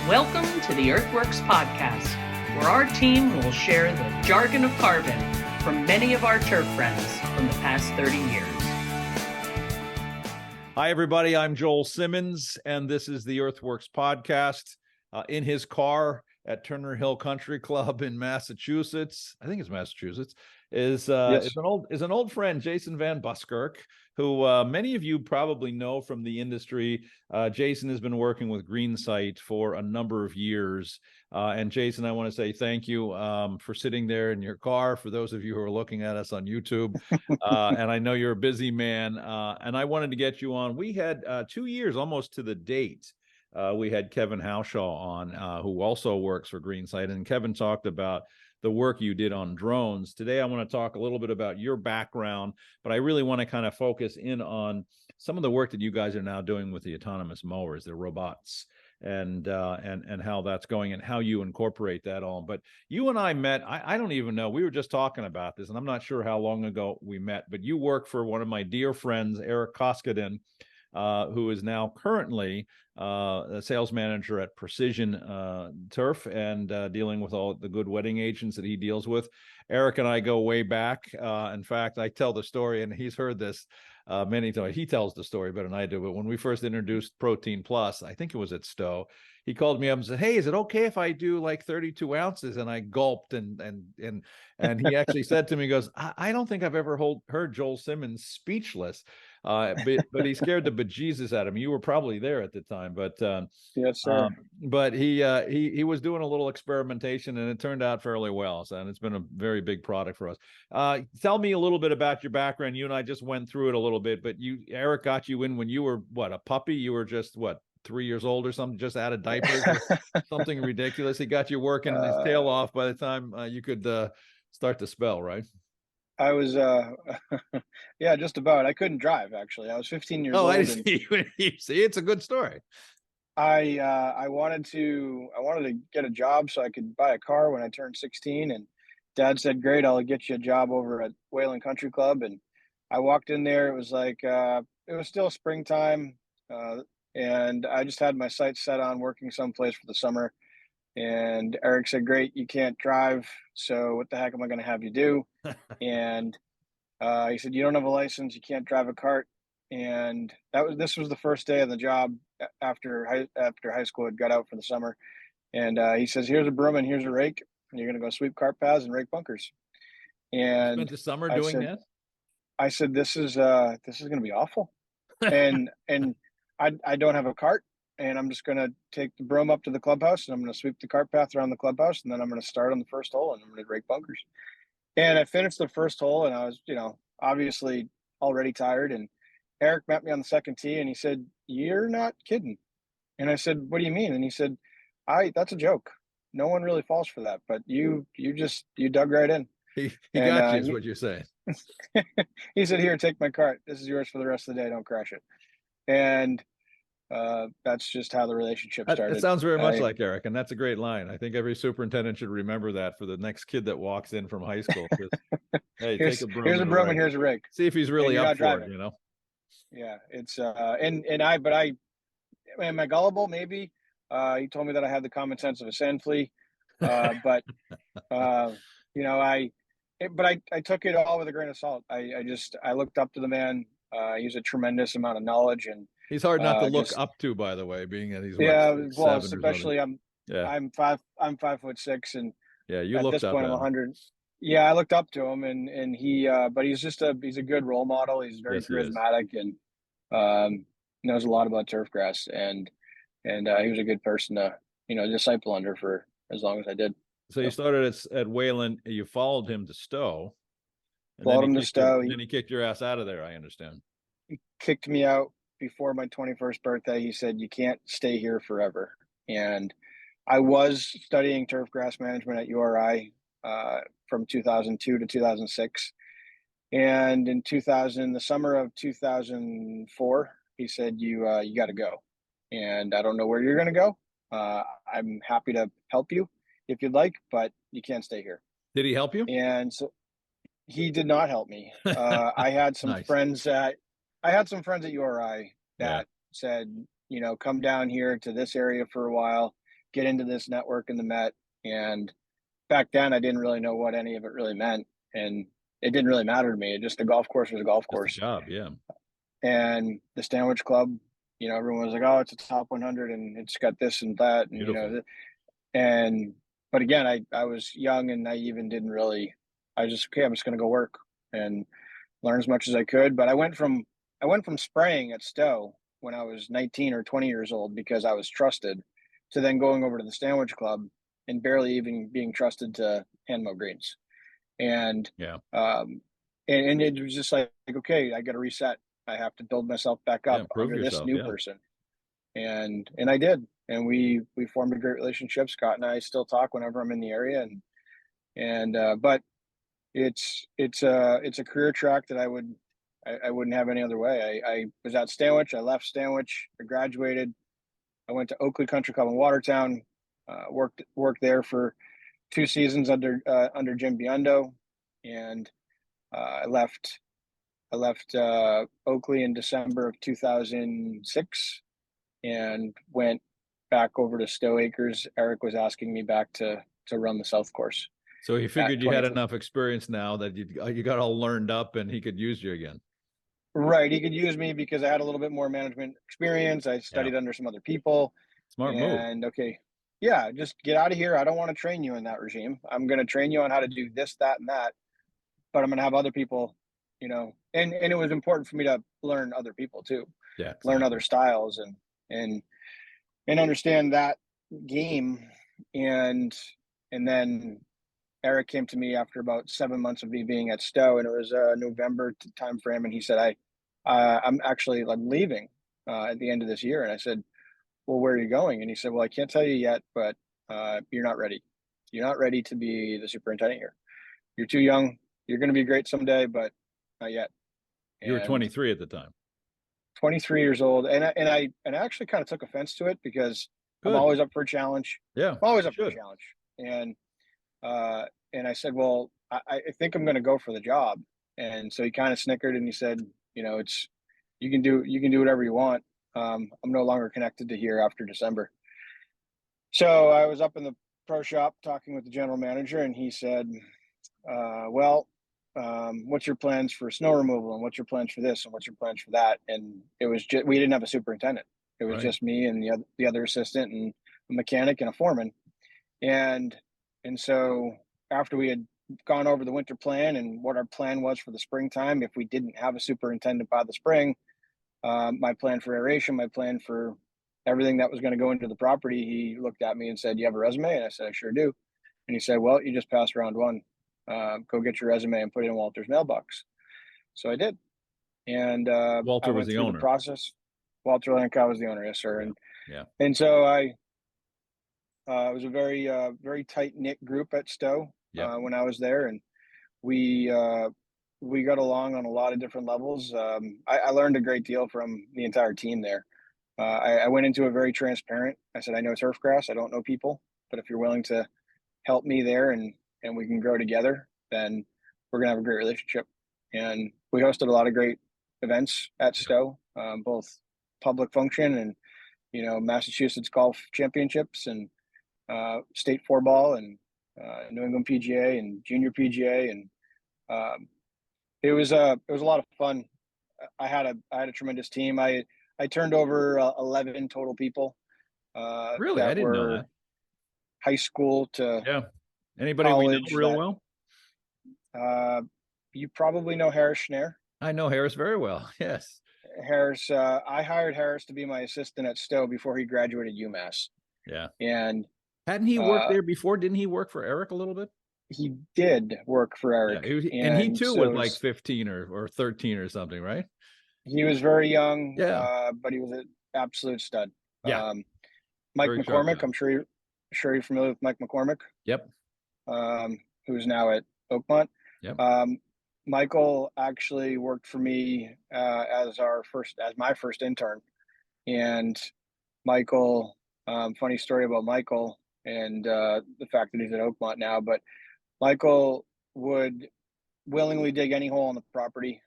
Welcome to the Earthworks Podcast, where our team will share the jargon of carbon from many of our turf friends from the past 30 years. Hi, everybody. I'm Joel Simmons, and this is the Earthworks Podcast. In his car at Turner Hill Country Club in Massachusetts, I think it's Massachusetts, is an old friend, Jason VanBuskirk, who many of you probably know from the industry. Jason has been working with GreenSight for a number of years. And Jason, I want to say thank you for sitting there in your car, for those of you who are looking at us on YouTube. And I know you're a busy man, and I wanted to get you on. We had 2 years almost to the date. We had Kevin Haushaw on, who also works for GreenSight, and Kevin talked about the work you did on drones. Today, I want to talk a little bit about your background, but I really want to kind of focus in on some of the work that you guys are now doing with the autonomous mowers, the robots, and how that's going and how you incorporate that all. But you and I met, I don't even know, we were just talking about this, and I'm not sure how long ago we met, but you work for one of my dear friends, Eric Koskinen, who is now currently a sales manager at Precision Turf and dealing with all the good wedding agents that he deals with. Eric and I go way back. In fact, I tell the story, and he's heard this many times. He tells the story better than I do, but when we first introduced Protein Plus, I think it was at Stow, he called me up and said, "Hey, is it okay if I do like 32 ounces?" And I gulped, and he actually said to me, he goes, I don't think I've ever heard Joel Simmons speechless. But he scared the bejesus out of me. You were probably there at the time, but yes, sir. But he was doing a little experimentation, and it turned out fairly well. So, and it's been a very big product for us. Tell me a little bit about your background. You and I just went through it a little bit, but Eric got you in when you were a puppy. You were just 3 years old or something, just out of diapers, or something ridiculous. He got you working his tail off by the time you could start to spell, right? I was, yeah, just about. I couldn't drive, actually. I was 15 years old. Oh, I see. See, it's a good story. I wanted to get a job so I could buy a car when I turned 16, and Dad said, "Great, I'll get you a job over at Wayland Country Club." And I walked in there. It was like it was still springtime, and I just had my sights set on working someplace for the summer. And Eric said, "Great, you can't drive, so what the heck am I going to have you do?" And he said, "You don't have a license, you can't drive a cart." And this was the first day on the job after high school had got out for the summer. And he says, "Here's a broom and here's a rake, and you're going to go sweep cart paths and rake bunkers." And you spent the summer doing that? I said, "This is going to be awful." and I don't have a cart, and I'm just going to take the broom up to the clubhouse, and I'm going to sweep the cart path around the clubhouse, and then I'm going to start on the first hole, and I'm going to rake bunkers. And I finished the first hole, and I was, obviously already tired. And Eric met me on the second tee, and he said, "You're not kidding." And I said, "What do you mean?" And he said, "That's a joke. No one really falls for that, but you dug right in." He got you, is what you're saying. He said, "Here, take my cart. This is yours for the rest of the day. Don't crash it." And that's just how the relationship started. It sounds very much like Eric, and that's a great line. I think every superintendent should remember that for the next kid that walks in from high school. Hey, here's a broom and here's a rake. See if he's really up for it, Yeah, it's am I gullible? Maybe. He told me that I had the common sense of a sand flea, but I took it all with a grain of salt. I looked up to the man. He's a tremendous amount of knowledge, and he's hard not to look up to, by the way, being that he's especially I'm 5'6", and you at this point I'm 100. Yeah, I looked up to him, and he but he's a good role model. He's very charismatic, and knows a lot about turfgrass, and he was a good person to disciple under for as long as I did. So you started at Wayland. You followed him to Stow. Followed him to Stow. Then he kicked your ass out of there, I understand. He kicked me out before my 21st birthday. He said, "You can't stay here forever." And I was studying turfgrass management at URI from 2002 to 2006. And in the summer of 2004, he said, you got to go. And I don't know where you're going to go. I'm happy to help you if you'd like, but you can't stay here. Did he help you? And so he did not help me. I had some friends at URI that said, come down here to this area for a while. get into this network in the Met. And back then I didn't really know what any of it really meant. And it didn't really matter to me. Just a golf course was a golf course. Just a job, yeah. And the Stanwich Club, you know, everyone was like, oh, it's a top 100 and it's got this and that. And, Beautiful. you know, and, but again, I was young and naive and didn't really, I just, okay, I'm just going to go work and learn as much as I could. But I went from spraying at Stow when I was 19 or 20 years old because I was trusted, to then going over to the Stanwich Club and barely even being trusted to hand mow greens. And, yeah. And it was just like, okay, I got to reset. I have to build myself back up under yourself, this new person. And I did. And we formed a great relationship. Scott and I still talk whenever I'm in the area. But it's a career track that I wouldn't have any other way. I was at Stanwich. I left Stanwich. I graduated. I went to Oakley Country Club in Watertown. Worked there for 2 seasons under Jim Biondo, and I left Oakley in December of 2006 and went back over to Stow Acres. Eric was asking me back to run the South course. So he figured you had enough experience now that you got all learned up and he could use you again. Right. He could use me because I had a little bit more management experience. I studied under some other people. Smart move. And okay, yeah, just get out of here. I don't want to train you in that regime. I'm going to train you on how to do this, that, and that. But I'm going to have other people, you know, and it was important for me to learn other people too. Yeah. Exactly. Learn other styles and understand that game. And then Eric came to me after about 7 months of me being at Stow, and it was a November time frame. And he said, I'm actually leaving at the end of this year. And I said, well, where are you going? And he said, well, I can't tell you yet, but you're not ready. You're not ready to be the superintendent here. You're too young. You're going to be great someday, but not yet. You were 23 at the time. 23 years old. And I actually kind of took offense to it because I'm always up for a challenge. Yeah. I'm always up for a challenge. And I said, well, I think I'm going to go for the job. And so he kind of snickered and he said, you know, you can do whatever you want. I'm no longer connected to here after December. So I was up in the pro shop talking with the general manager, and he said, what's your plans for snow removal, and what's your plans for this, and what's your plans for that? And it was just, we didn't have a superintendent. It was just me and the other assistant and a mechanic and a foreman. And so after we had gone over the winter plan and what our plan was for the springtime, if we didn't have a superintendent by the spring, my plan for aeration, my plan for everything that was going to go into the property, he looked at me and said, you have a resume? And I said, I sure do. And he said, well, you just passed round 1. Go get your resume and put it in Walter's mailbox. So I did. And Walter was the owner. Process. Walter Lankow was the owner, yes, sir. Yeah. And so it was a very, very tight knit group at Stow when I was there. And we got along on a lot of different levels. I learned a great deal from the entire team there. I went into it very transparent. I said, I know turf grass. I don't know people, but if you're willing to help me there and we can grow together, then we're going to have a great relationship. And we hosted a lot of great events at Stow, both public function and, you know, Massachusetts golf championships and state 4-ball and New England PGA and junior PGA. And it was a lot of fun. I had a tremendous team. I turned over 11 total people. Really? I didn't know that. High school to Anybody college we know real well? You probably know Harris Schneer. I know Harris very well. Yes. Harris. I hired Harris to be my assistant at Stow before he graduated UMass. Yeah. And hadn't he worked there before? Didn't he work for Eric a little bit? He did work for Eric. Yeah, and he too was like 15 or 13 or something, right? He was very young. Yeah. But he was an absolute stud. Yeah. Mike very McCormick. I'm sure you're familiar with Mike McCormick. Yep. Who's now at Oakmont. Yep. Michael actually worked for me as my first intern. And Michael, funny story about Michael and the fact that he's at Oakmont now, but Michael would willingly dig any hole on the property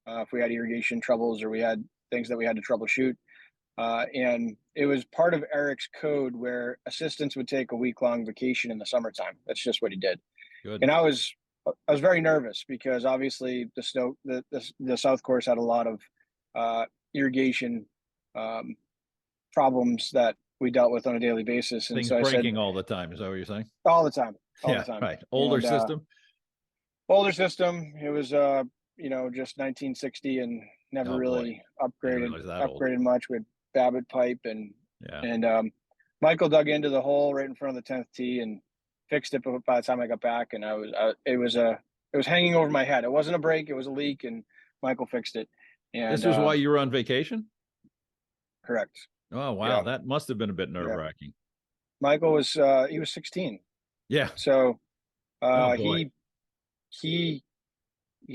if we had irrigation troubles or we had things that we had to troubleshoot. And it was part of Eric's code where assistants would take a week-long vacation in the summertime. That's just what he did. Good. And I was very nervous because obviously the South Course had a lot of irrigation problems that we dealt with on a daily basis. And Things so I said, breaking all the time. Is that what you're saying? all the time, all Yeah, the time. right. Older And, system. older system. It was, just 1960 and never Oh boy. really Didn't realize that old. upgraded much with Babbitt pipe Yeah. and Michael dug into the hole right in front of the 10th tee and fixed it by the time I got back. And it was hanging over my head. It wasn't a break. It was a leak, and Michael fixed it. And This was why you were on vacation? correct. Oh, wow. Yeah. That must have been a bit nerve-wracking. Michael was, he was 16. Yeah. So, Oh, boy. he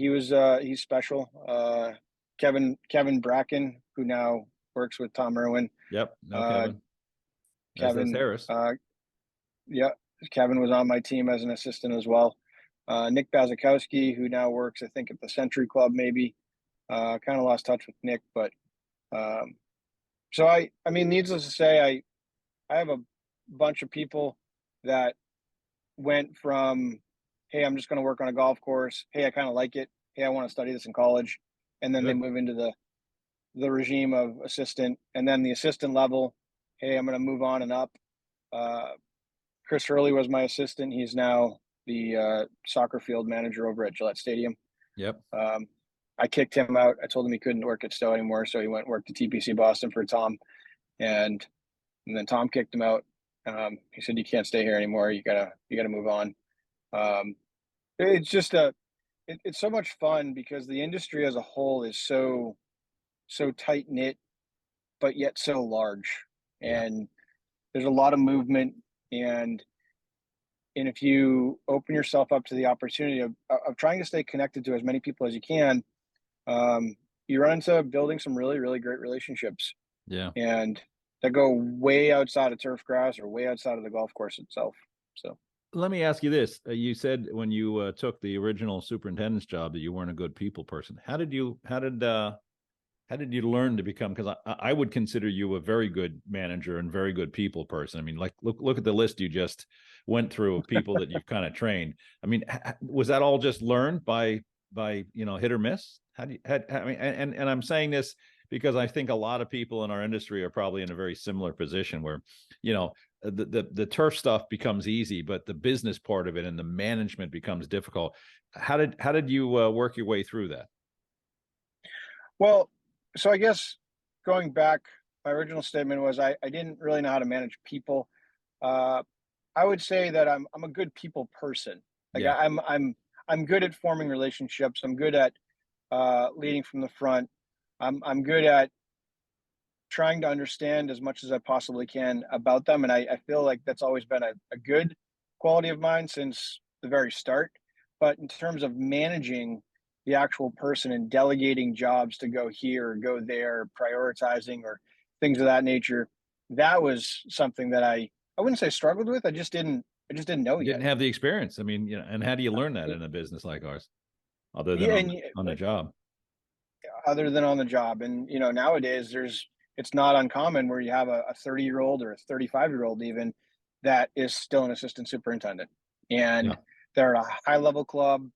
was, he's special. Kevin Bracken, who now works with Tom Irwin. Yep. No, Kevin. Kevin. That's Harris. Yeah, Kevin was on my team as an assistant as well. Nick Bazikowski, who now works, I think, at the Century Club, maybe. Kind of lost touch with Nick, but so I mean, needless to say, I have a bunch of people that went from, hey, I'm just going to work on a golf course. Hey, I kind of like it. Hey, I want to study this in college, and then they move into the regime of assistant, and then the assistant level. Hey, I'm going to move on and up. Chris Hurley was my assistant. He's now the soccer field manager over at Gillette Stadium. Yep. I kicked him out. I told him he couldn't work at Stow anymore, so he went and worked at TPC Boston for Tom, and then Tom kicked him out. He said, "You can't stay here anymore. You gotta move on." It's just it's so much fun because the industry as a whole is so tight knit, but yet so large, and there's a lot of movement, and if you open yourself up to the opportunity of trying to stay connected to as many people as you can, you run into building some really, really great relationships. Yeah. And that go way outside of turf grass or way outside of the golf course itself. So let me ask you this. You said when you took the original superintendent's job that you weren't a good people person. How did you learn to become, because I would consider you a very good manager and very good people person. I mean, like, look at the list you just went through of people that you've kind of trained. I mean, was that all just learned by hit or miss? I mean, and I'm saying this because I think a lot of people in our industry are probably in a very similar position where, the turf stuff becomes easy, but the business part of it and the management becomes difficult. How did you work your way through that? Well, so I guess going back, my original statement was I didn't really know how to manage people. I would say that I'm a good people person. Like Yeah. I'm good at forming relationships. I'm good at leading from the front. I'm good at trying to understand as much as I possibly can about them, and I feel like that's always been a good quality of mine since the very start. But in terms of managing the actual person and delegating jobs to go here or go there, prioritizing or things of that nature, that was something that I wouldn't say struggled with. I just didn't know You yet. didn't have the experience. I mean, and how do you learn that in a business like ours, other than on the job? Other than on the job, and nowadays it's not uncommon where you have a 30-year-old or a 35-year-old even that is still an assistant superintendent, and they're at a high level club.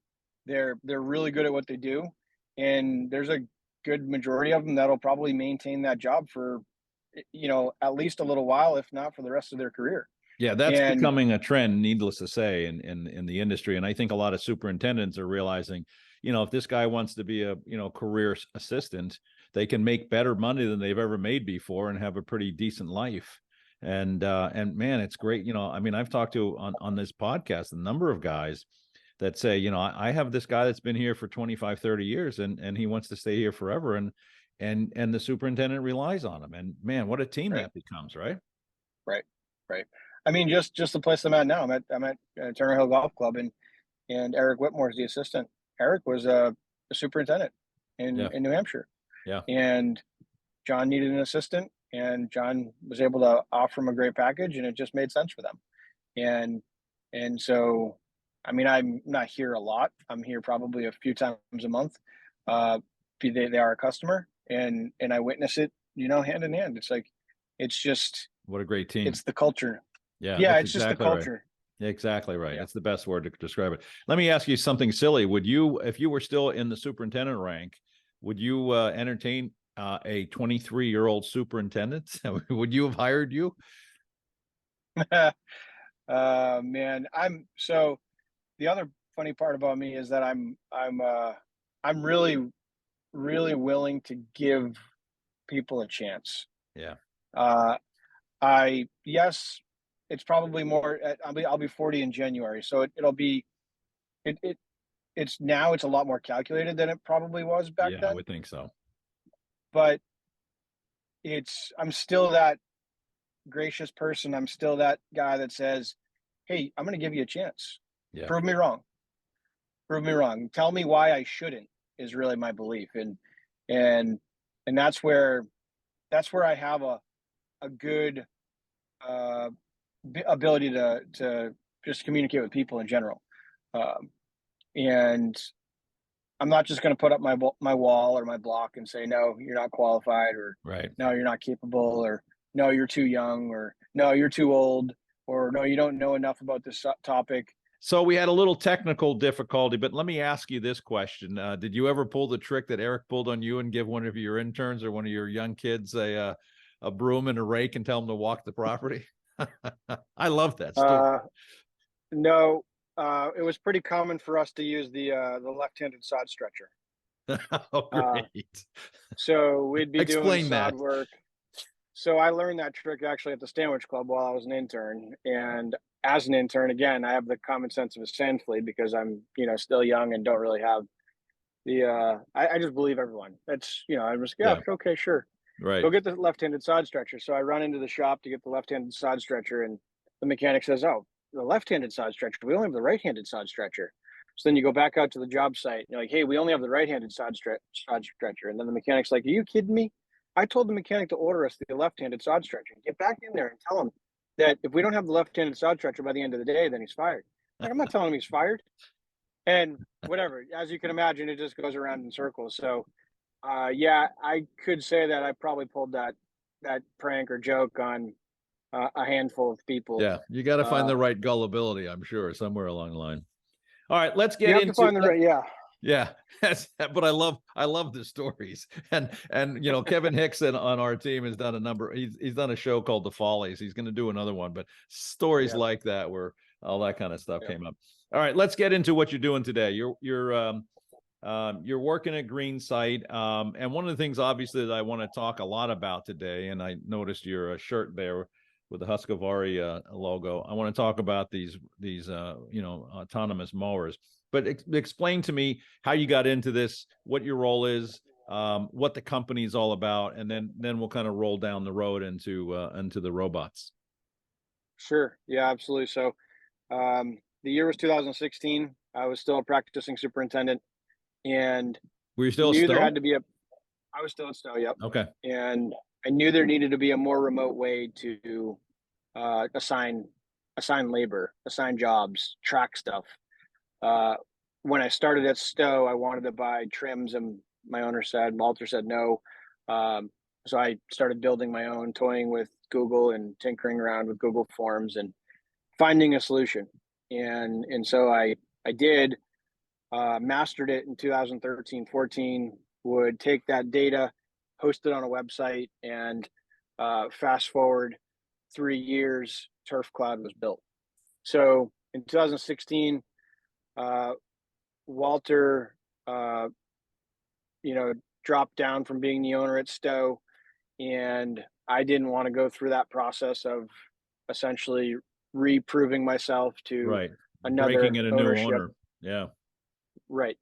They're really good at what they do, and there's a good majority of them that'll probably maintain that job for at least a little while, if not for the rest of their career. Yeah, that's becoming a trend, needless to say, in the industry. And I think a lot of superintendents are realizing, if this guy wants to be a career assistant, they can make better money than they've ever made before and have a pretty decent life. And man, it's great. I mean, I've talked to on this podcast a number of guys that say, I have this guy that's been here for 25, 30 years and he wants to stay here forever. And the superintendent relies on him. And man, what a team that becomes, right? Right. I mean, just the place I'm at now. I'm at Turner Hill Golf Club, and Eric Whitmore is the assistant. Eric was a superintendent in New Hampshire. Yeah. And John needed an assistant, and John was able to offer him a great package, and it just made sense for them. And so, I mean, I'm not here a lot. I'm here probably a few times a month. They are a customer, and I witness it hand in hand. It's like, it's just, What a great team. it's the culture. Yeah, Yeah. that's It's just the exactly right. culture. Exactly right. Yeah. That's the best word to describe it. Let me ask you something silly. Would you, if you were still in the superintendent rank, would you entertain a 23-year-old superintendent? Would you have hired you? Man, so the other funny part about me is that I'm really, really willing to give people a chance. Yeah. Uh, yes, it's probably more. I'll be 40 in January, so it'll be it, it it's a lot more calculated than it probably was back Yeah, I then. would think so. But I'm still that gracious person. I'm still that guy that says, "Hey, I'm going to give you a chance. Yeah. Prove me wrong. Prove me wrong. Tell me why I shouldn't." Is really my belief, and and that's where I have a good uh, ability to just communicate with people in general. Um, and I'm not just going to put up my wall or my block and say, no, you're not qualified, or Right. no, you're not capable, or no, you're too young, or no, you're too old, or no, you don't know enough about this topic. So we had a little technical difficulty, but let me ask you this question. Did you ever pull the trick that Eric pulled on you and give one of your interns or one of your young kids a broom and a rake and tell them to walk the property? I love that story. No, it was pretty common for us to use the left-handed sod stretcher. Oh, great. So we'd be doing Explain sod that. work. So I learned that trick actually at the Sandwich Club while I was an intern. And as an intern, again, I have the common sense of a sand flea because I'm, still young and don't really have I just believe everyone. That's, I'm just, yeah, Yeah. okay, sure. Right. Go get the left-handed sod stretcher. So I run into the shop to get the left-handed sod stretcher, and the mechanic says, "Oh, the left-handed sod stretcher. We only have the right-handed sod stretcher." So then you go back out to the job site. And you're like, "Hey, we only have the right-handed sod stretcher." And then the mechanic's like, "Are you kidding me? I told the mechanic to order us the left-handed sod stretcher. Get back in there and tell him that if we don't have the left-handed sod stretcher by the end of the day, then he's fired." Like, I'm not telling him he's fired. And whatever, as you can imagine, it just goes around in circles. So yeah, I could say that I probably pulled that prank or joke on a handful of people. Yeah, you got to find Uh, the right gullibility, I'm sure, somewhere along the line. All right, let's you get have to into find the right, yeah. Yeah, but I love the stories, and Kevin Hickson on our team has done a number. He's done a show called The Follies. He's going to do another one, but stories Yeah. like that where all that kind of stuff Yeah. came up. All right, let's get into what you're doing today. You're working at GreenSight, and one of the things obviously that I want to talk a lot about today, and I noticed your shirt there with the Husqvarna logo. I want to talk about these autonomous mowers. But explain to me how you got into this, what your role is, what the company is all about, and then we'll kind of roll down the road into the robots. Sure. Yeah, absolutely. So the year was 2016. I was still a practicing superintendent, and Were you still at knew there Stow? had to be I was still at Stow, yep. Okay. And I knew there needed to be a more remote way to assign labor, assign jobs, track stuff. When I started at Stow, I wanted to buy trims, and my owner said, Walter said no. So I started building my own, toying with Google and tinkering around with Google Forms and finding a solution. And so I did, mastered it in 2013, 14, would take that data, host it on a website, and fast forward 3 years, TurfCloud was built. So in 2016, Walter, uh, dropped down from being the owner at Stow, and I didn't want to go through that process of essentially reproving myself to Right. Breaking another in a new ownership. owner. Yeah. Right.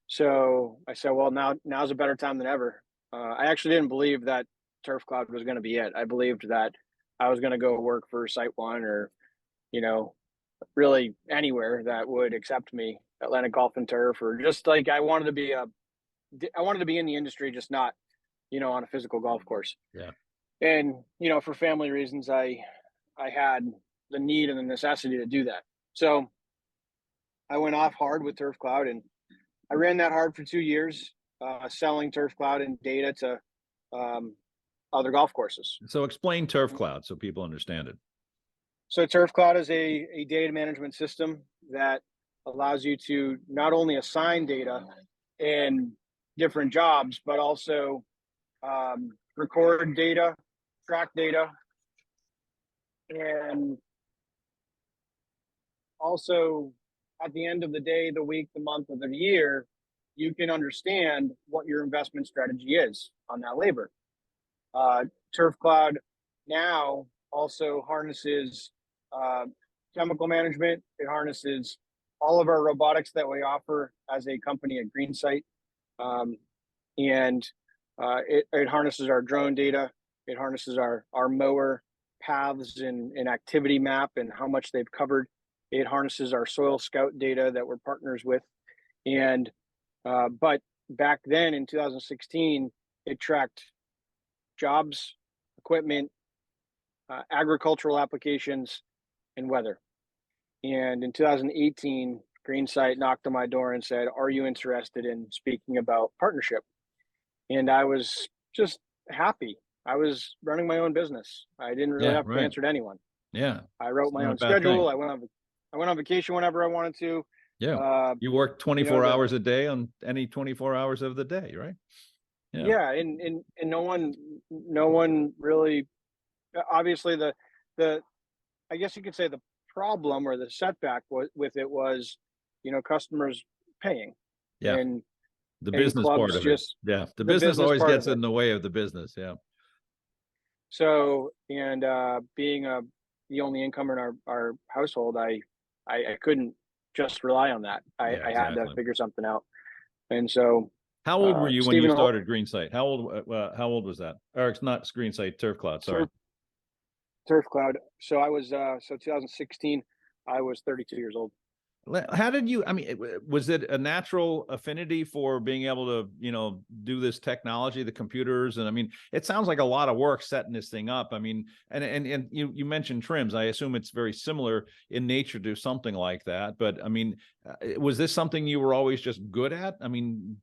So I said, well, now's a better time than ever. I actually didn't believe that TurfCloud was going to be it. I believed that I was going to go work for Site One, or, really anywhere that would accept me, Atlantic Golf and Turf, or just like I wanted to be in the industry, just not, on a physical golf course. Yeah. And, for family reasons, I had the need and the necessity to do that. So I went off hard with TurfCloud, and I ran that hard for 2 years, selling TurfCloud and data to other golf courses. So explain TurfCloud so people understand it. So TurfCloud is a data management system that allows you to not only assign data in different jobs, but also record data, track data, and also at the end of the day, the week, the month, of the year, you can understand what your investment strategy is on that labor. TurfCloud now also harnesses chemical management. It harnesses all of our robotics that we offer as a company at GreenSight. And it harnesses our drone data. It harnesses our mower paths and activity map and how much they've covered. It harnesses our soil scout data that we're partners with. And but back then in 2016, it tracked jobs, equipment, agricultural applications, and weather. And in 2018, GreenSight knocked on my door and said, "Are you interested in speaking about partnership?" And I was just happy. I was running my own business. I didn't really have to answer to anyone. Yeah. I wrote my own schedule. I went on vacation whenever I wanted to. Yeah. You work 24 hours a day on any 24 hours of the day, right? Yeah. And no one really, obviously the I guess you could say the problem or the setback with it was, customers paying. Yeah. And the business part of it. Yeah. The business always gets in the way of the business. Yeah. So, and being the only income in our household, I couldn't just rely on that. I had to figure something out. And so, how old were you when you started GreenSight? How old was that? Or it's not GreenSight, TurfCloud. Sorry. TurfCloud. So I was 2016. I was 32 years old. How did you, was it a natural affinity for being able to, do this technology, the computers? And it sounds like a lot of work setting this thing up. And you mentioned trims. I assume it's very similar in nature to something like that. But was this something you were always just good at?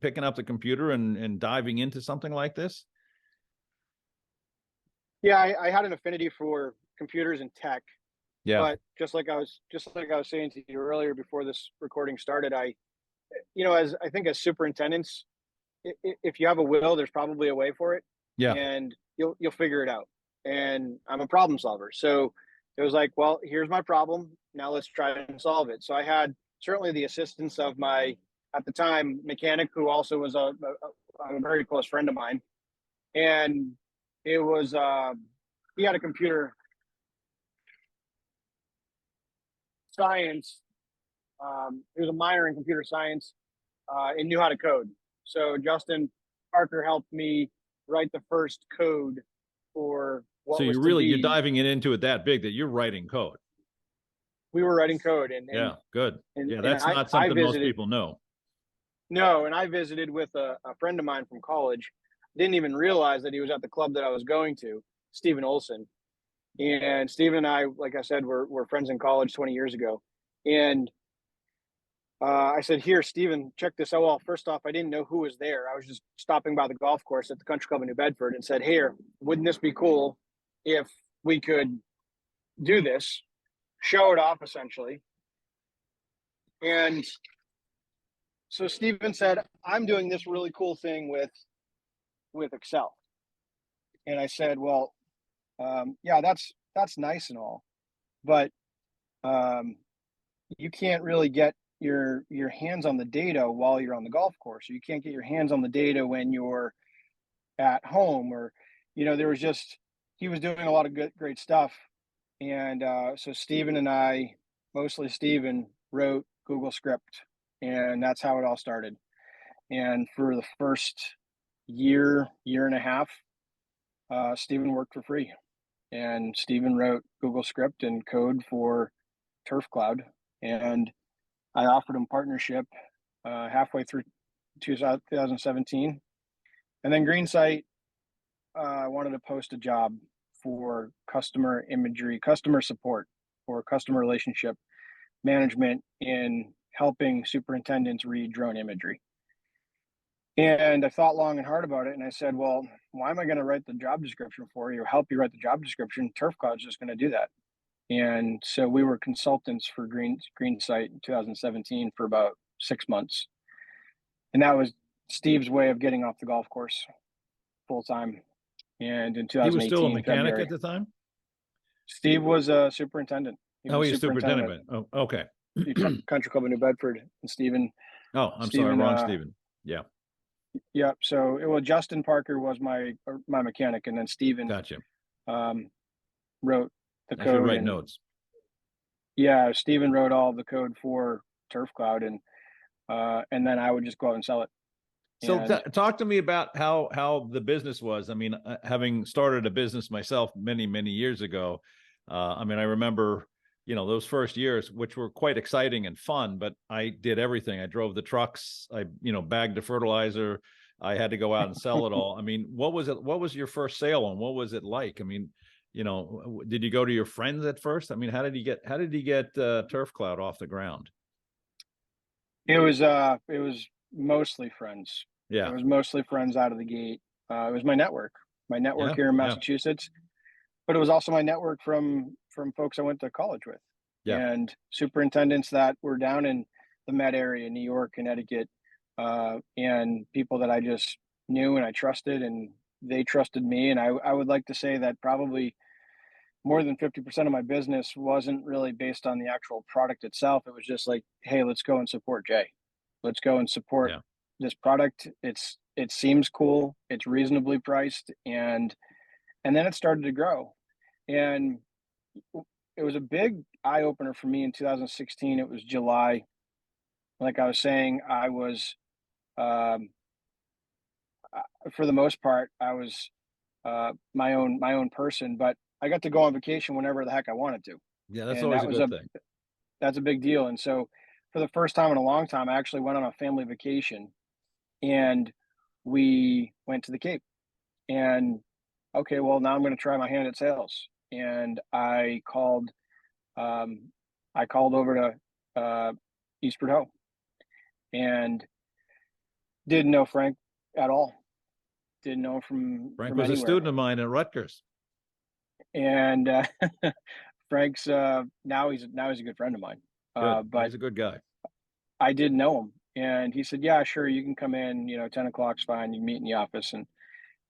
Picking up the computer and diving into something like this? Yeah, I had an affinity for computers and tech. Yeah. But just like I was saying to you earlier before this recording started, as superintendents, if you have a will, there's probably a way for it. Yeah. And you'll figure it out. And I'm a problem solver. So it was like, well, here's my problem. Now let's try and solve it. So I had certainly the assistance of my, at the time, mechanic, who also was a very close friend of mine. And it was, he had a computer science. He was a minor in computer science and knew how to code. So Justin Parker helped me write the first code for what so you're diving into it that big that you're writing code. We were writing code. And yeah, good. That's not something most people know. No, and I visited with a friend of mine from college. Didn't even realize that he was at the club that I was going to, Stephen Olson. And Stephen and I, like I said, were friends in college 20 years ago. And I said, "Here, Stephen, check this out." Well, first off, I didn't know who was there. I was just stopping by the golf course at the country club in New Bedford and said, "Here, wouldn't this be cool if we could do this, show it off essentially?" And so Stephen said, "I'm doing this really cool thing with Excel." And I said, "Well, yeah, that's nice and all, but you can't really get your hands on the data while you're on the golf course. You can't get your hands on the data when you're at home." Or, there was just, he was doing a lot of great stuff. And so Stephen and I, mostly Stephen, wrote Google Script, and that's how it all started. And for the first year and a half, Stephen worked for free. And Stephen wrote Google Script and code for TurfCloud. And I offered him partnership halfway through 2017. And then GreenSight wanted to post a job for customer imagery, customer support, or customer relationship management in helping superintendents read drone imagery. And I thought long and hard about it, and I said, well, why am I going to write the job description for you or help you write the job description? TurfCloud's just going to do that. And so we were consultants for GreenSight in 2017 for about 6 months. And that was Steve's way of getting off the golf course full time. And in He was still a 2018, mechanic February, at the time? Steve was a superintendent. He Oh, was he's superintendent superintendent. Oh, okay. at Country Club in New Bedford. And Oh, I'm sorry, wrong Stephen. Yeah. Yeah. So Justin Parker was my mechanic, and then Steven Gotcha. Wrote the I should code. write notes. Yeah, Steven wrote all the code for TurfCloud, and then I would just go out and sell it. So talk to me about how the business was. I mean, having started a business myself many, many years ago, I mean, I remember, those first years, which were quite exciting and fun, but I did everything. I drove the trucks, I bagged the fertilizer. I had to go out and sell it all. I mean, what was it? What was your first sale and what was it like? I mean, did you go to your friends at first? I mean, how did you get TurfCloud off the ground? It was mostly friends. Yeah. It was mostly friends out of the gate. It was my network here in Massachusetts, but it was also my network from folks I went to college with, and superintendents that were down in the Met area, New York, Connecticut, and people that I just knew and I trusted, and they trusted me. And I would like to say that probably more than 50% of my business wasn't really based on the actual product itself. It was just like, hey, let's go and support Jay. Let's go and support this product. It seems cool. It's reasonably priced. And then it started to grow. And it was a big eye opener for me in 2016. It was July. Like I was saying, I was, for the most part, I was my own person, but I got to go on vacation whenever the heck I wanted to. Yeah, that's And always a good thing. That's a big deal. And so for the first time in a long time, I actually went on a family vacation, and we went to the Cape. And okay, well, now I'm going to try my hand at sales. And I called over to Eastford Ho, and didn't know Frank at all. Didn't know him Frank from was anywhere. a student of mine at Rutgers. And Frank's now he's a good friend of mine. But he's a good guy. I didn't know him, and he said, "Yeah, sure, you can come in. 10 o'clock's fine. You meet in the office."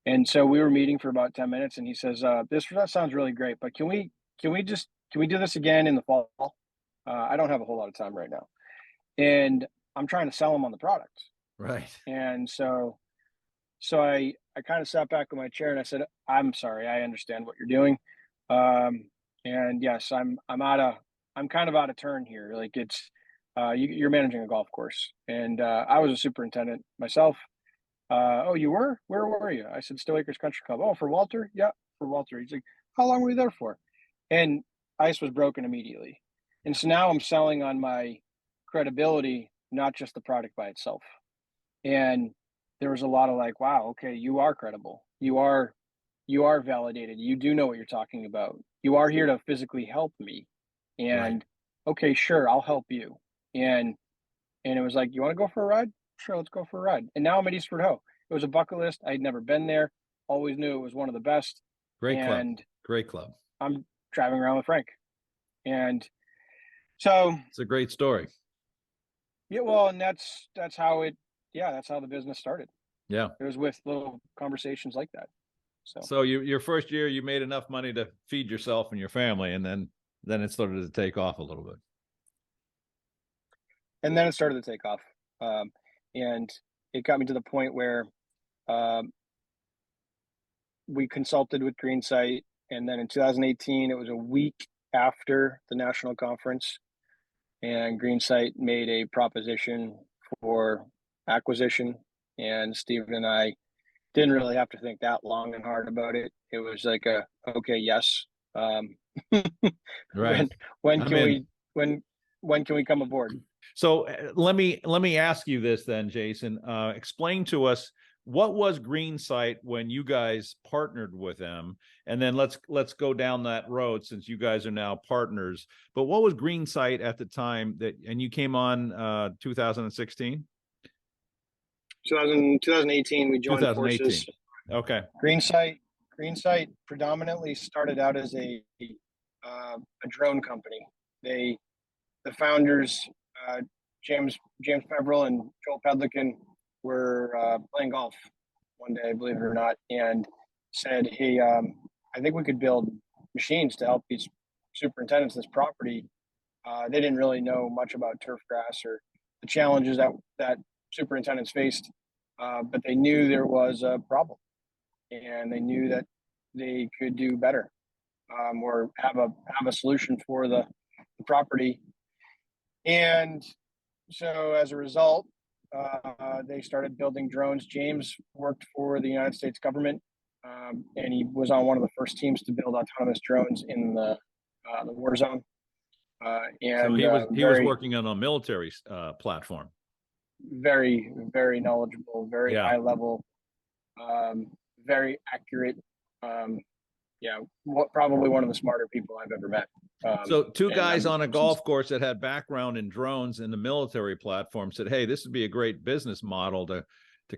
And so we were meeting for about 10 minutes, and he says, "That sounds really great, but can we do this again in the fall? I don't have a whole lot of time right now, and I'm trying to sell him on the product." Right. And so I kind of sat back in my chair and I said, "I'm sorry, I understand what you're doing. And yes, I'm kind of out of turn here. Like it's, you're managing a golf course, and I was a superintendent myself. Oh, you were? Where were you?" I said, "Stow Acres Country Club." "Oh, for Walter?" "Yeah, for Walter." He's like, "How long were you there for?" And ice was broken immediately. And so now I'm selling on my credibility, not just the product by itself. And there was a lot of like, wow, okay, you are credible. You are validated. You do know what you're talking about. You are here to physically help me. And okay, sure, I'll help you. And it was like, "You want to go for a ride?" "Sure, let's go for a ride." And now I'm at Eastford Ho. It was a bucket list. I'd never been there. Always knew it was one of the best. Great club. I'm driving around with Frank. And so it's a great story. Yeah, well, and that's how the business started. Yeah. It was with little conversations like that. So your first year, you made enough money to feed yourself and your family, and then it started to take off a little bit. And then it started to take off. And it got me to the point where we consulted with GreenSight. And then in 2018, it was a week after the national conference, and GreenSight made a proposition for acquisition. And Steven and I didn't really have to think that long and hard about it. It was like okay, yes. Right. When can we come aboard? So let me ask you this then, Jason. Explain to us, what was GreenSight when you guys partnered with them? And then let's go down that road, since you guys are now partners. But what was GreenSight at the time and you came on 2016? 2018, we joined 2018. forces. Okay. GreenSight predominantly started out as a drone company. The founders, James Feverell and Joel Pedlican, were playing golf one day, believe it or not, and said, "Hey, I think we could build machines to help these superintendents this property." They didn't really know much about turf grass or the challenges that superintendents faced, but they knew there was a problem, and they knew that they could do better, or have a solution for the property. And so as a result, they started building drones. James worked for the United States government, and he was on one of the first teams to build autonomous drones in the war zone. And so he was working on a military platform. Very, very knowledgeable, very high level, very accurate. Probably one of the smarter people I've ever met. So two guys on a golf course that had background in drones in the military platform said, "Hey, this would be a great business model to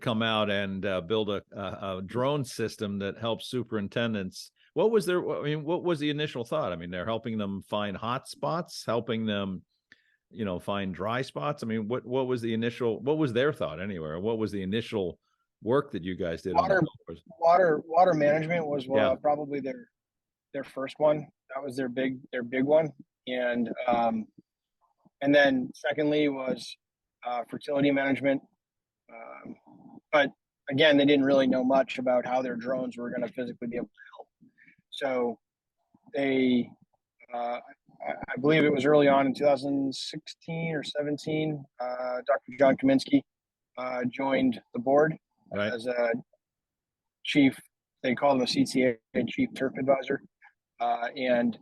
come out and build a drone system that helps superintendents." What was the initial thought? I mean, they're helping them find hot spots, helping them, find dry spots. I mean, what was their thought anyway? What was the initial work that you guys did? Water management was probably their first one. That was their big one. And then secondly was fertility management. But again, they didn't really know much about how their drones were going to physically be able to help. So they, I believe it was early on in 2016 or 17, Dr. John Kaminsky joined the board as a chief. They called him a CTA, chief turf advisor, and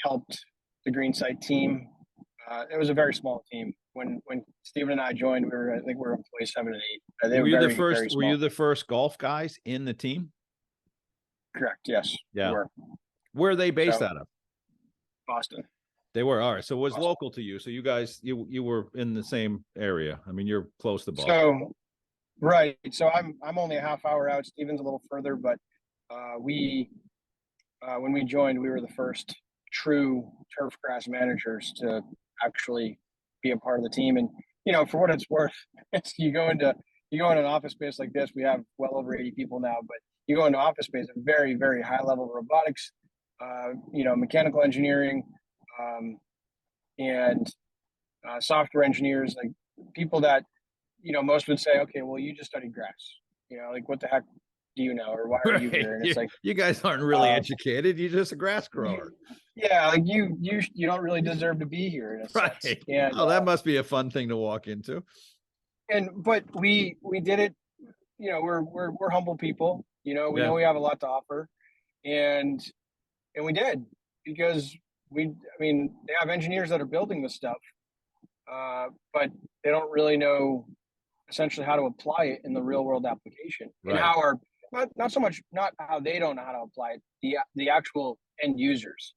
helped the GreenSight team. It was a very small team. When Stephen and I joined, I think we were employees 7 and 8. They were you very, very small. Were you the first golf guys in the team? Correct. Yes. Yeah. Where are they based out of? Boston. They were. All right. So it was local to you. So you guys, you were in the same area. I mean, you're close to Boston. So, right. So I'm only a half hour out. Stephen's a little further, but when we joined, we were the first true turf grass managers to actually be a part of the team. And for what it's worth, you go into an office space like this. We have well over 80 people now, but you go into office space, a very, very high level of robotics, mechanical engineering, and software engineers, like people that most would say, okay, well, you just studied grass, like what the heck do you know, or why are you here? And it's like, you guys aren't really educated. You're just a grass grower. Yeah, like you don't really deserve to be here in a sense. And that must be a fun thing to walk into. But we did it. We're humble people. We know we have a lot to offer, and we did, because they have engineers that are building this stuff, but they don't really know essentially how to apply it in the real world application, and how not so much not how they don't know how to apply it, the actual end users,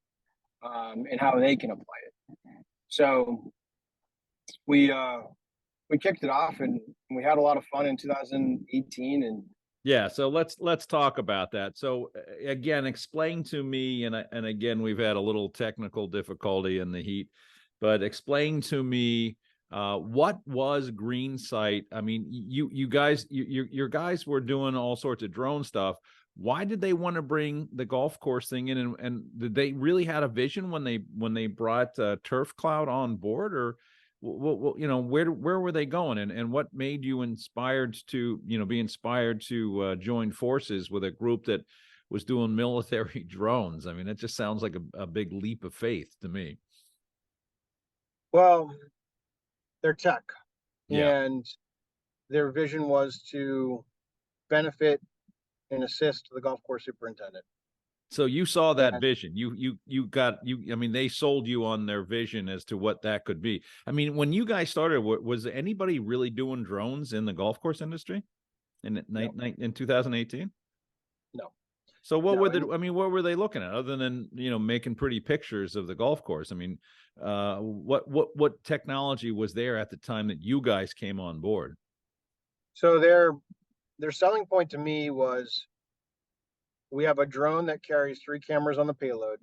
and how they can apply it. So we kicked it off, and we had a lot of fun in 2018. And so let's talk about that. So again, explain to me, and again, we've had a little technical difficulty in the heat, but explain to me what was GreenSight. I mean, you guys, your guys were doing all sorts of drone stuff. Why did they want to bring the golf course thing in? And did they really had a vision when they brought TurfCloud on board, or where were they going, and what made you inspired to be inspired to join forces with a group that was doing military drones? I mean, it just sounds like a big leap of faith to me. Well, they're tech, and their vision was to benefit and assist the golf course superintendent. So you saw that vision. They sold you on their vision as to what that could be. I mean, when you guys started, was anybody really doing drones in the golf course industry in 2018? No. So what were they looking at other than, making pretty pictures of the golf course? I mean, what technology was there at the time that you guys came on board? So their selling point to me was, we have a drone that carries 3 cameras on the payload.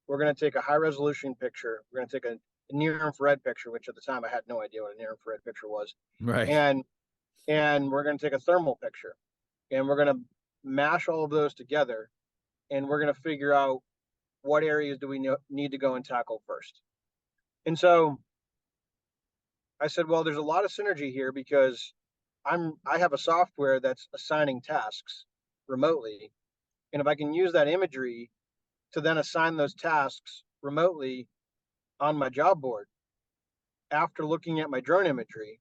We're going to take a high resolution picture. We're going to take a near infrared picture, which at the time I had no idea what a near infrared picture was. Right. And we're going to take a thermal picture, and we're going to mash all of those together, and we're going to figure out what areas do we need to go and tackle first. And so I said, well, there's a lot of synergy here, because I have a software that's assigning tasks remotely. And if I can use that imagery to then assign those tasks remotely on my job board, after looking at my drone imagery,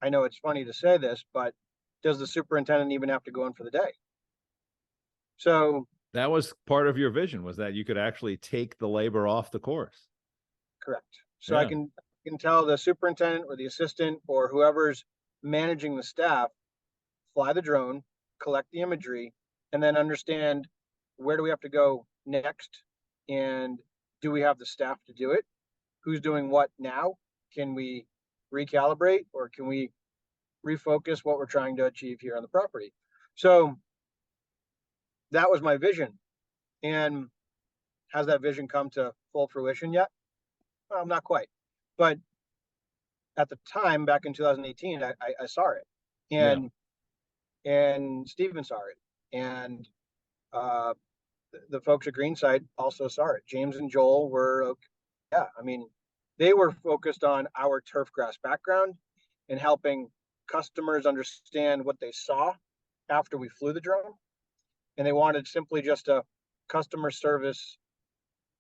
I know it's funny to say this, but does the superintendent even have to go in for the day? So that was part of your vision, was that you could actually take the labor off the course. correct. So I can tell the superintendent or the assistant or whoever's managing the staff, fly the drone, collect the imagery, and then understand where do we have to go next, and do we have the staff to do it? Who's doing what now? Can we recalibrate, or can we refocus what we're trying to achieve here on the property? So that was my vision. And has that vision come to full fruition yet? Well, not quite. But at the time, back in 2018, I saw it. And Steven saw it. And the folks at GreenSight also saw it. James and Joel were, they were focused on our turf grass background and helping customers understand what they saw after we flew the drone. And they wanted simply just a customer service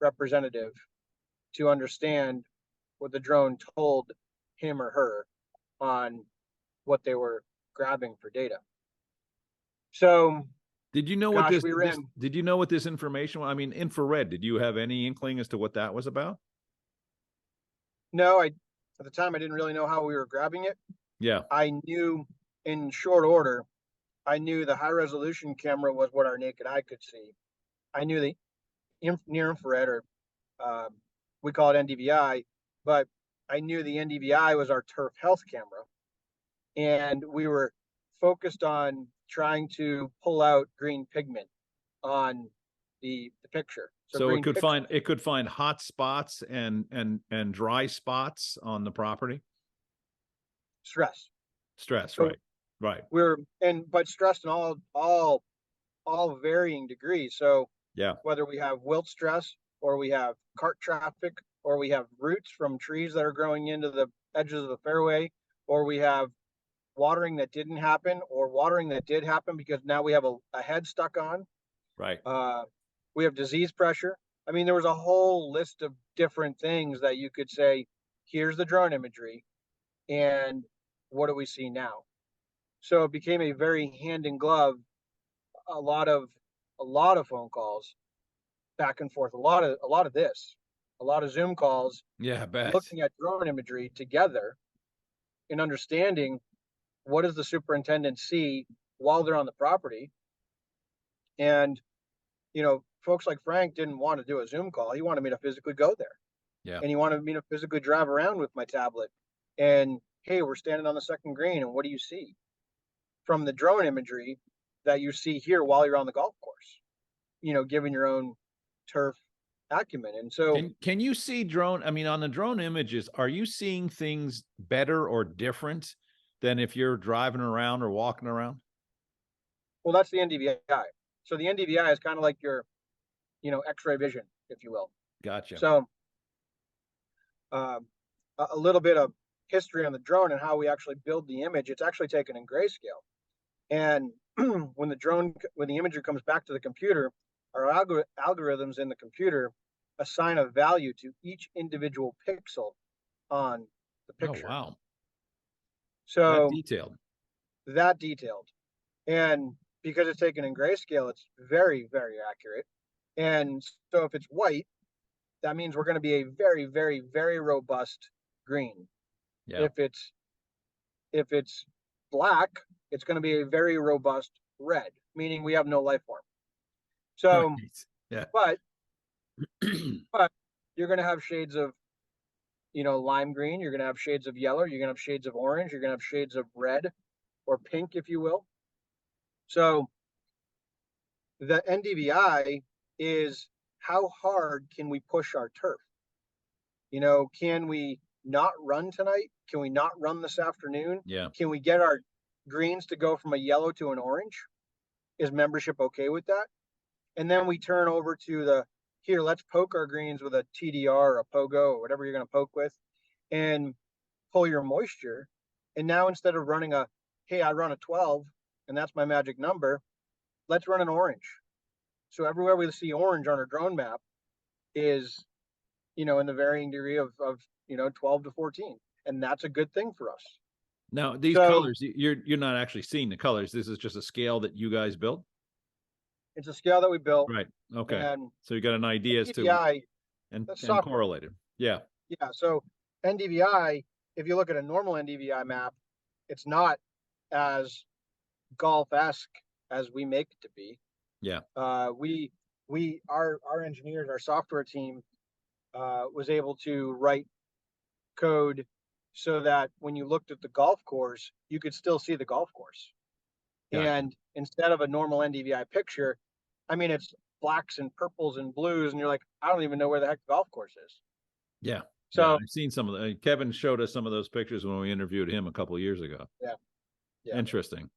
representative to understand what the drone told him or her on what they were grabbing for data. So did you know what did you know what this information was? I mean, infrared, did you have any inkling as to what that was about? No, at the time I didn't really know how we were grabbing it. Yeah. I knew in short order, I knew the high resolution camera was what our naked eye could see. I knew the near infrared, or we call it NDVI, but I knew the NDVI was our turf health camera. And we were focused on trying to pull out green pigment on the picture. So it could find hot spots and dry spots on the property. Stress, so, right. But stressed in all varying degrees. So yeah, whether we have wilt stress, or we have cart traffic, or we have roots from trees that are growing into the edges of the fairway, or we have watering that didn't happen, or watering that did happen because now we have a head stuck on. Right. We have disease pressure. I mean, there was a whole list of different things that you could say, here's the drone imagery, and what do we see now? So it became a very hand in glove, a lot of phone calls back and forth, a lot of Zoom calls. Yeah, I bet. Looking at drone imagery together and understanding what does the superintendent see while they're on the property. And, folks like Frank didn't want to do a Zoom call. He wanted me to physically go there. Yeah. And he wanted me to physically drive around with my tablet. And, hey, we're standing on the second green, and what do you see from the drone imagery that you see here while you're on the golf course? Given your own turf acumen. And so can you see drone? I mean, on the drone images, are you seeing things better or different than if you're driving around or walking around? Well, that's the NDVI. So the NDVI is kind of like your, X-ray vision, if you will. Gotcha. So a little bit of history on the drone and how we actually build the image. It's actually taken in grayscale. And when the imagery comes back to the computer, our algorithms in the computer assign a value to each individual pixel on the picture. Oh, wow. So that detailed. And because it's taken in grayscale, it's very, very accurate. And so if it's white, that means we're going to be a very, very, very robust green. Yeah. If it's black, it's going to be a very robust red, meaning we have no life form. So, right. Yeah. but you're going to have shades of, lime green. You're going to have shades of yellow. You're going to have shades of orange. You're going to have shades of red. or pink, if you will. So the NDVI is how hard can we push our turf? Can we not run tonight? Can we not run this afternoon? Yeah. Can we get our greens to go from a yellow to an orange? Is membership okay with that? And then we turn over to here, let's poke our greens with a TDR or a Pogo or whatever you're going to poke with and pull your moisture. And now instead of running hey, I run a 12 and that's my magic number, let's run an orange. So everywhere we see orange on our drone map is, in the varying degree of 12 to 14. And that's a good thing for us. Now, these colors, you're not actually seeing the colors. This is just a scale that you guys built? It's a scale that we built. Right. Okay. And so you got an idea as NDVI, to and software. correlated. Yeah. Yeah. So NDVI, if you look at a normal NDVI map, it's not as golf-esque as we make it to be. Yeah. Our engineers, our software team, was able to write code so that when you looked at the golf course, you could still see the golf course. Gotcha. And instead of a normal NDVI picture, it's blacks and purples and blues, and you're like, I don't even know where the heck the golf course is. Yeah. So yeah, I've seen some of the, Kevin showed us some of those pictures when we interviewed him a couple of years ago. Yeah. Interesting.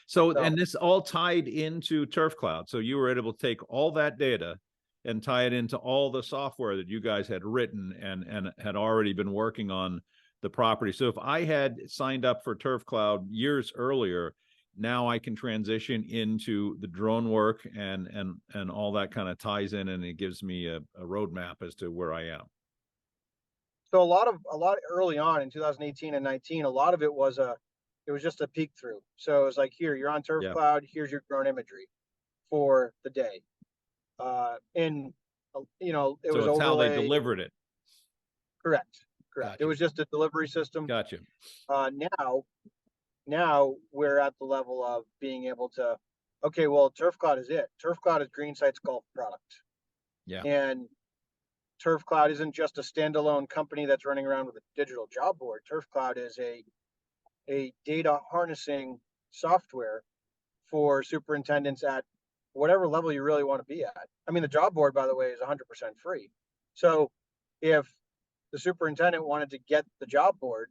So, and this all tied into TurfCloud. So you were able to take all that data and tie it into all the software that you guys had written and had already been working on the property. So if I had signed up for TurfCloud years earlier, now I can transition into the drone work and all that kind of ties in, and it gives me a roadmap as to where I am. So a lot early on in 2018 and 19, a lot of it was just a peek through. So it was like, here, you're on TurfCloud, here's your drone imagery for the day. And it was how they delivered it. Correct. Gotcha. It was just a delivery system. Gotcha. Now we're at the level of being able to, okay, well, TurfCloud is it. TurfCloud is GreenSight's golf product. Yeah. And TurfCloud isn't just a standalone company that's running around with a digital job board. TurfCloud is a data harnessing software for superintendents at whatever level you really want to be at. The job board, by the way, is 100% free. So if the superintendent wanted to get the job board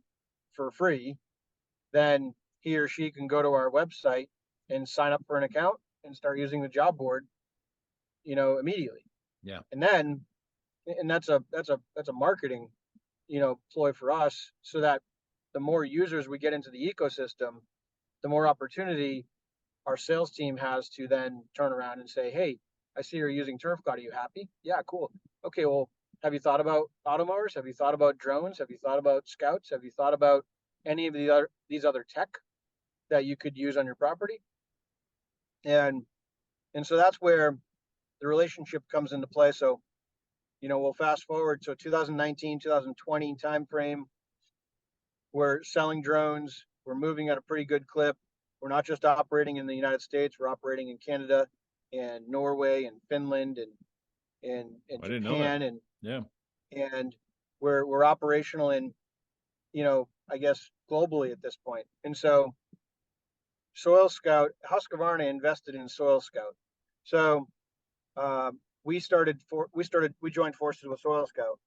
for free, then he or she can go to our website and sign up for an account and start using the job board, immediately. Yeah. And that's a marketing, ploy for us, so that the more users we get into the ecosystem, the more opportunity our sales team has to then turn around and say, hey, I see you're using TurfCloud. Are you happy? Yeah, cool. Okay, well, have you thought about automowers? Have you thought about drones? Have you thought about scouts? Have you thought about any of these other tech that you could use on your property? And so that's where the relationship comes into play. So, we'll fast forward. So 2019, 2020 timeframe, we're selling drones. We're moving at a pretty good clip. We're not just operating in the United States. We're operating in Canada and Norway and Finland and Japan and we're operational in, I guess globally at this point. And so Soil Scout, Husqvarna invested in Soil Scout. So we joined forces with Soil Scout,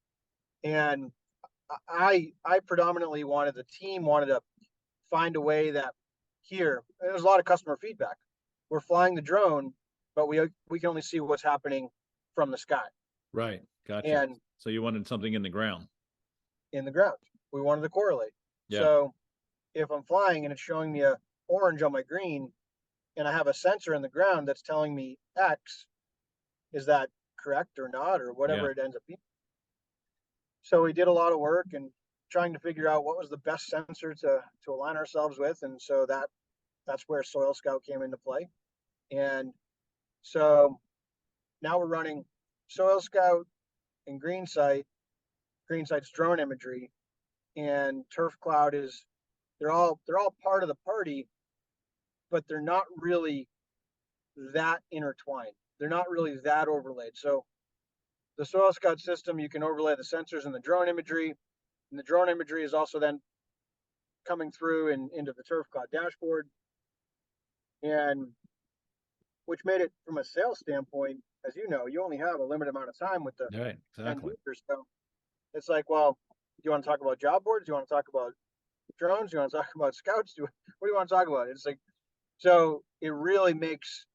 and I predominantly the team wanted to find a way that there's a lot of customer feedback. We're flying the drone, but we can only see what's happening from the sky. Right. Gotcha. And so you wanted something in the ground. We wanted to correlate. Yeah. So if I'm flying and it's showing me a orange on my green and I have a sensor in the ground that's telling me X, is that correct or not, or whatever it ends up being? So we did a lot of work and trying to figure out what was the best sensor to align ourselves with. And so that's where Soil Scout came into play. And so now we're running Soil Scout and GreenSight's drone imagery, and TurfCloud they're all part of the party, but they're not really that intertwined. They're not really that overlaid. So the Soil Scout system, you can overlay the sensors and the drone imagery, and the drone imagery is also then coming through and into the TurfCloud dashboard, and which made it, from a sales standpoint, as you know, you only have a limited amount of time with the Right, end exactly. user. So it's like, well, do you want to talk about job boards? Do you want to talk about drones? Do you want to talk about scouts? What do you want to talk about? It's like, so it really makes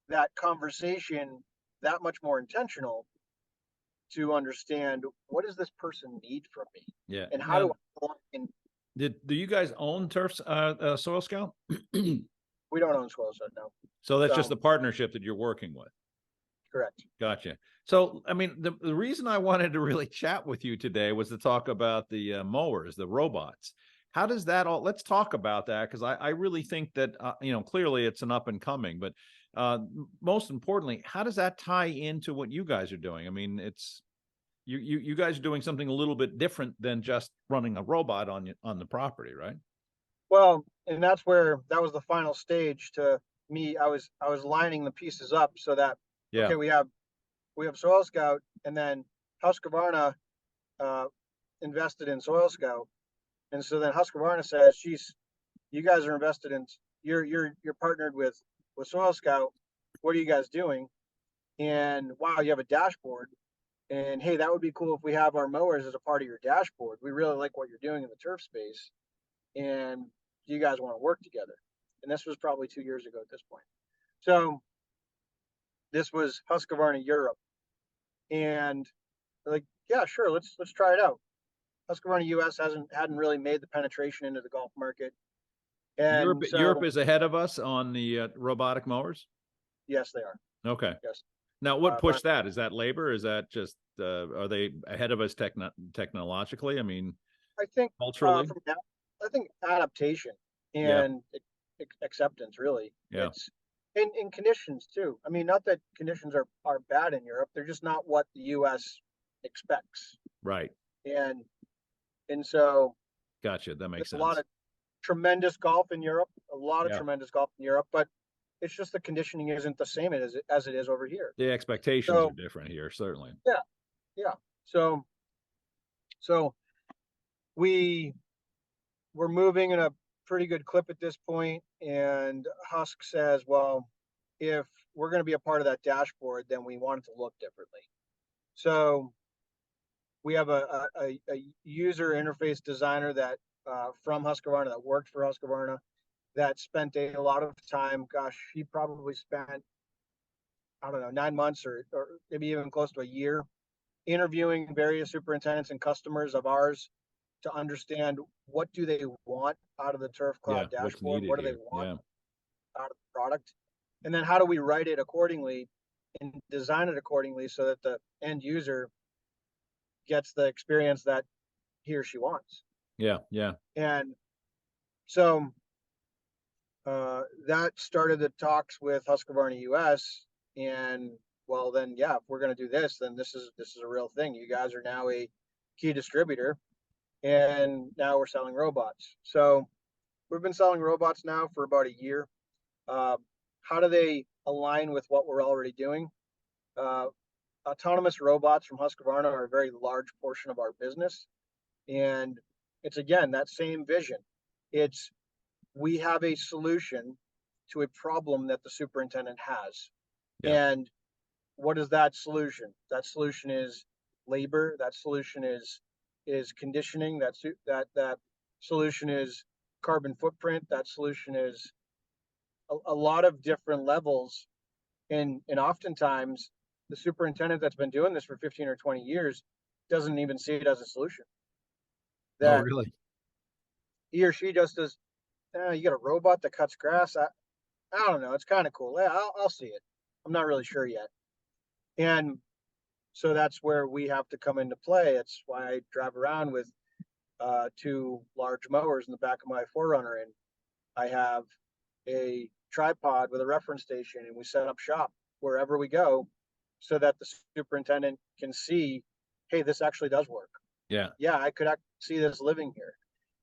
that conversation that much more intentional to understand, what does this person need from me? Yeah. And how do I, do you guys own Turf's Soil Scout? we don't own Soil Scout now. So that's just the partnership that you're working with. Correct. Gotcha. So, I mean, the reason I wanted to really chat with you today was to talk about the mowers, the robots. How does that all, let's talk about that, because I really think that, clearly it's an up and coming, but most importantly, how does that tie into what you guys are doing? I mean, it's, you guys are doing something a little bit different than just running a robot on the property, right? Well, and that's where that was the final stage to me. I was lining the pieces up so that, okay, we have Soil Scout, and then Husqvarna invested in Soil Scout, and so then Husqvarna says, you guys are invested in, you're partnered with Soil Scout. What are you guys doing? And wow, you have a dashboard. And hey, that would be cool if we have our mowers as a part of your dashboard. We really like what you're doing in the turf space, and do you guys want to work together? And this was probably 2 years ago at this point. So this was Husqvarna Europe, and they're like, yeah, sure, let's try it out. Husqvarna US hadn't really made the penetration into the golf market, and Europe is ahead of us on the robotic mowers. Yes, they are. Okay. Yes. Now, what pushed that? Is that labor? Is that just, are they ahead of us technologically? I mean, I think culturally? I think adaptation and acceptance, really. Yeah. It's in conditions too. I mean, not that conditions are bad in Europe. They're just not what the US expects. Right. And so Gotcha. That makes sense. A lot of tremendous golf in Europe, tremendous golf in Europe, but it's just the conditioning isn't the same as it is over here. The expectations are different here, certainly. Yeah. So we're moving in a pretty good clip at this point, and Husk says, well, if we're going to be a part of that dashboard, then we want it to look differently. So we have a user interface designer that from Husqvarna, that worked for Husqvarna, that spent a lot of time. Gosh, he probably spent, I don't know, 9 months or maybe even close to a year interviewing various superintendents and customers of ours to understand, what do they want out of the TurfCloud dashboard? What do they want out of the product? And then how do we write it accordingly and design it accordingly so that the end user gets the experience that he or she wants? Yeah. And so that started the talks with Husqvarna US, and well, then, if we're going to do this, then this is a real thing. You guys are now a key distributor, and now we're selling robots. So we've been selling robots now for about a year. How do they align with what we're already doing? Autonomous robots from Husqvarna are a very large portion of our business, and it's, again, that same vision. It's, we have a solution to a problem that the superintendent has. And what is that solution? That solution is labor. That solution is conditioning. That solution is carbon footprint. That solution is a lot of different levels. And oftentimes the superintendent that's been doing this for 15 or 20 years doesn't even see it as a solution. Oh, really? He or she just does, you got a robot that cuts grass. I don't know. It's kind of cool. Yeah, I'll see it. I'm not really sure yet. And so that's where we have to come into play. It's why I drive around with 2 large mowers in the back of my 4Runner, and I have a tripod with a reference station, and we set up shop wherever we go so that the superintendent can see, hey, this actually does work. Yeah, I could see this living here.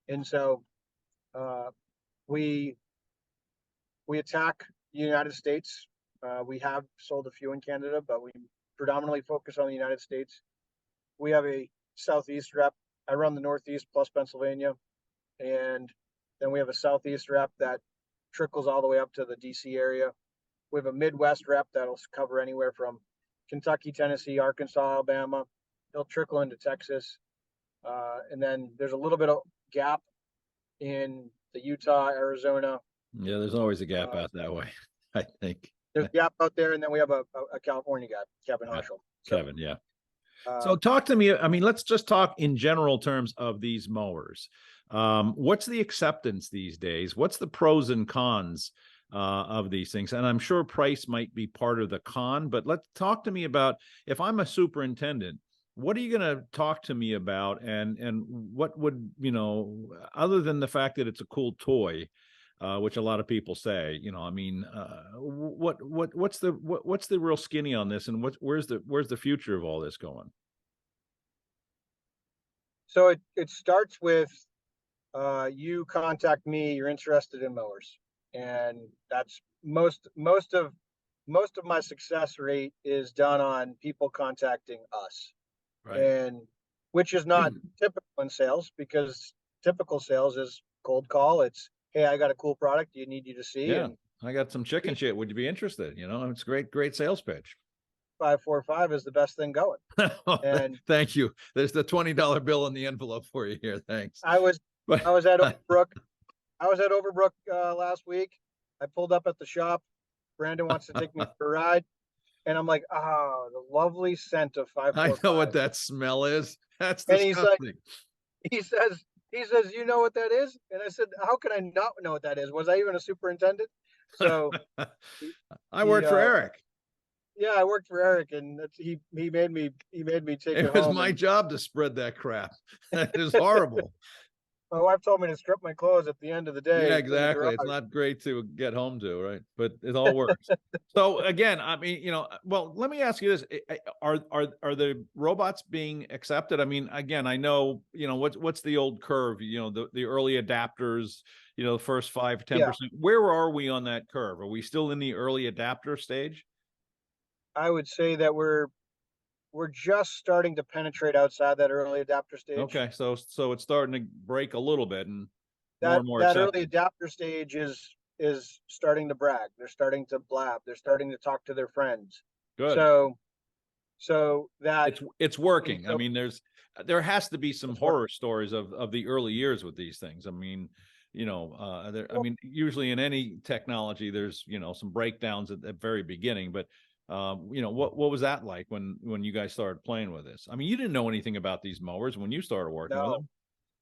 And so we attack the United States. We have sold a few in Canada, but we predominantly focus on the United States. We have a Southeast rep. I run the Northeast plus Pennsylvania, and Then we have a Southeast rep that trickles all the way up to the DC area. We have a Midwest rep that'll cover anywhere from Kentucky, Tennessee, Arkansas, Alabama. He'll trickle into Texas. And then there's a little bit of gap in the Utah, Arizona. Yeah, there's always a gap out that way, I think. There's a gap out there, and then we have a California guy, Kevin Yeah. Harshel. Kevin, yeah. So talk to me. I mean, let's just talk in general terms of these mowers. What's the acceptance these days? What's the pros and cons of these things? And I'm sure price might be part of the con, but let's talk to me about, if I'm a superintendent, what are you going to talk to me about? And what would, other than the fact that it's a cool toy, which a lot of people say, I mean, what's the real skinny on this, and where's the future of all this going? So it starts with you contact me, you're interested in mowers, and that's most of my success rate is done on people contacting us, Right. and which is not typical in sales, because typical sales is cold call. It's, hey, I got a cool product you need you to see. Yeah, and I got some chicken shit. Would you be interested? It's great sales pitch. 545 is the best thing going. And thank you. There's the $20 bill in the envelope for you here. Thanks. I was at Overbrook. I was at Overbrook last week. I pulled up at the shop. Brandon wants to take me for a ride, and I'm like, the lovely scent of 545. I know what that smell is. That's And disgusting. he says, you know what that is? And I said, how can I not know what that is? Was I even a superintendent? So I worked for Eric. Yeah, I worked for Eric, and he made me take it home. It was my job to spread that crap. It is horrible. My wife told me to strip my clothes at the end of the day. Yeah, exactly. It's not great to get home to, right? But it all works. So again, I mean, well, let me ask you this: are the robots being accepted? I mean, again, I know, what's the old curve? The early adapters. The first 5-10%. Where are we on that curve? Are we still in the early adapter stage? I would say that we're just starting to penetrate outside that early adapter stage. Okay, so it's starting to break a little bit, and that more that early adapter stage is starting to brag. They're starting to blab. They're starting to talk to their friends. Good. So that it's working. I mean, there has to be some horror stories of the early years with these things. I mean, I mean, usually in any technology, there's some breakdowns at the very beginning, but what was that like when you guys started playing with this? I mean, you didn't know anything about these mowers when you started working with them.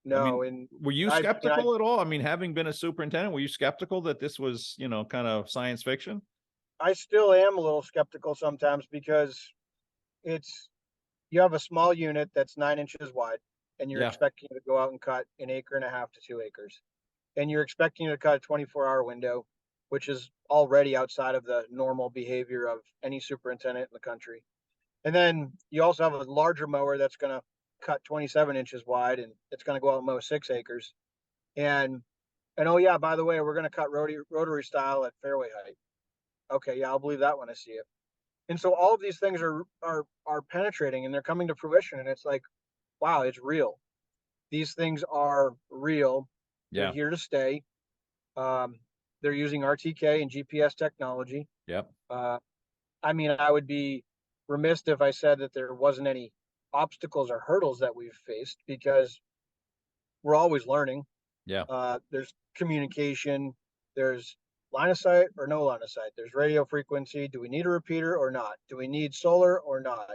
No. I mean, were you skeptical at all? I mean, having been a superintendent, were you skeptical that this was, kind of science fiction? I still am a little skeptical sometimes, because you have a small unit that's 9 inches wide, and you're expecting to go out and cut 1.5 acres to 2 acres, and you're expecting to cut a 24-hour window, which is already outside of the normal behavior of any superintendent in the country. And then you also have a larger mower that's going to cut 27 inches wide, and it's going to go out and mow 6 acres. And oh yeah, by the way, we're going to cut rotary style at fairway height. Okay, yeah, I'll believe that when I see it. And so all of these things are penetrating, and they're coming to fruition, and it's like, wow, it's real. These things are real. Yeah. They're here to stay. They're using RTK and GPS technology. Yep. I mean, I would be remiss if I said that there wasn't any obstacles or hurdles that we've faced, because we're always learning. Yeah. There's communication. There's line of sight or no line of sight. There's radio frequency. Do we need a repeater or not? Do we need solar or not?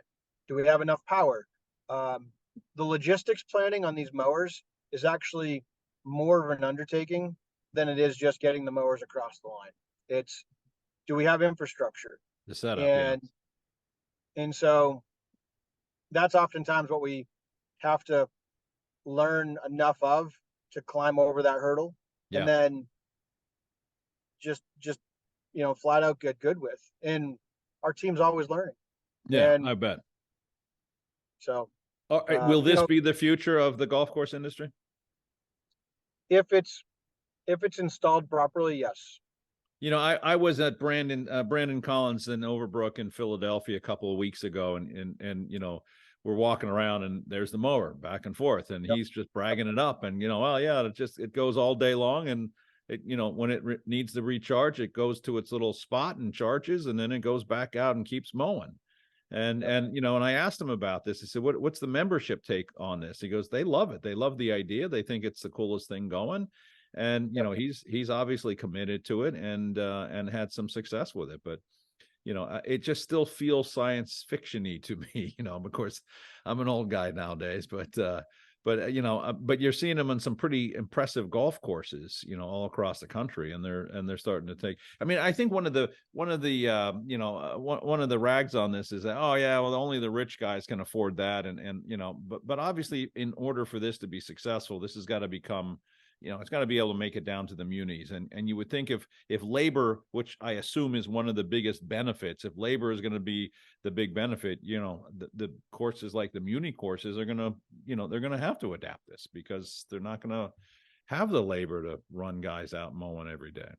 Do we have enough power? The logistics planning on these mowers is actually more of an undertaking than it is just getting the mowers across the line. It's, do we have infrastructure? The setup. And so that's oftentimes what we have to learn enough of to climb over that hurdle, and then just flat out get good with. And our team's always learning. Yeah, I bet. So will this be the future of the golf course industry? If it's installed properly, yes. I was at Brandon Collins in Overbrook in Philadelphia a couple of weeks ago, and we're walking around and there's the mower back and forth, and he's just bragging it up, and well, yeah, it goes all day long, and it, when it needs to recharge, it goes to its little spot and charges, and then it goes back out and keeps mowing. And I asked him about this. I said, what's the membership take on this? He goes, they love it. They love the idea. They think it's the coolest thing going. And he's obviously committed to it and had some success with it. But it just still feels science fiction-y to me. Of course, I'm an old guy nowadays, but you're seeing them on some pretty impressive golf courses, all across the country, and they're starting to take. I mean, I think one of the rags on this is that, oh yeah, well, only the rich guys can afford that, but obviously, in order for this to be successful, this has got to become. It's got to be able to make it down to the munis. And you would think if labor, which I assume is one of the biggest benefits, if labor is going to be the big benefit, the courses like the muni courses are going to, they're going to have to adapt this, because they're not going to have the labor to run guys out mowing every day.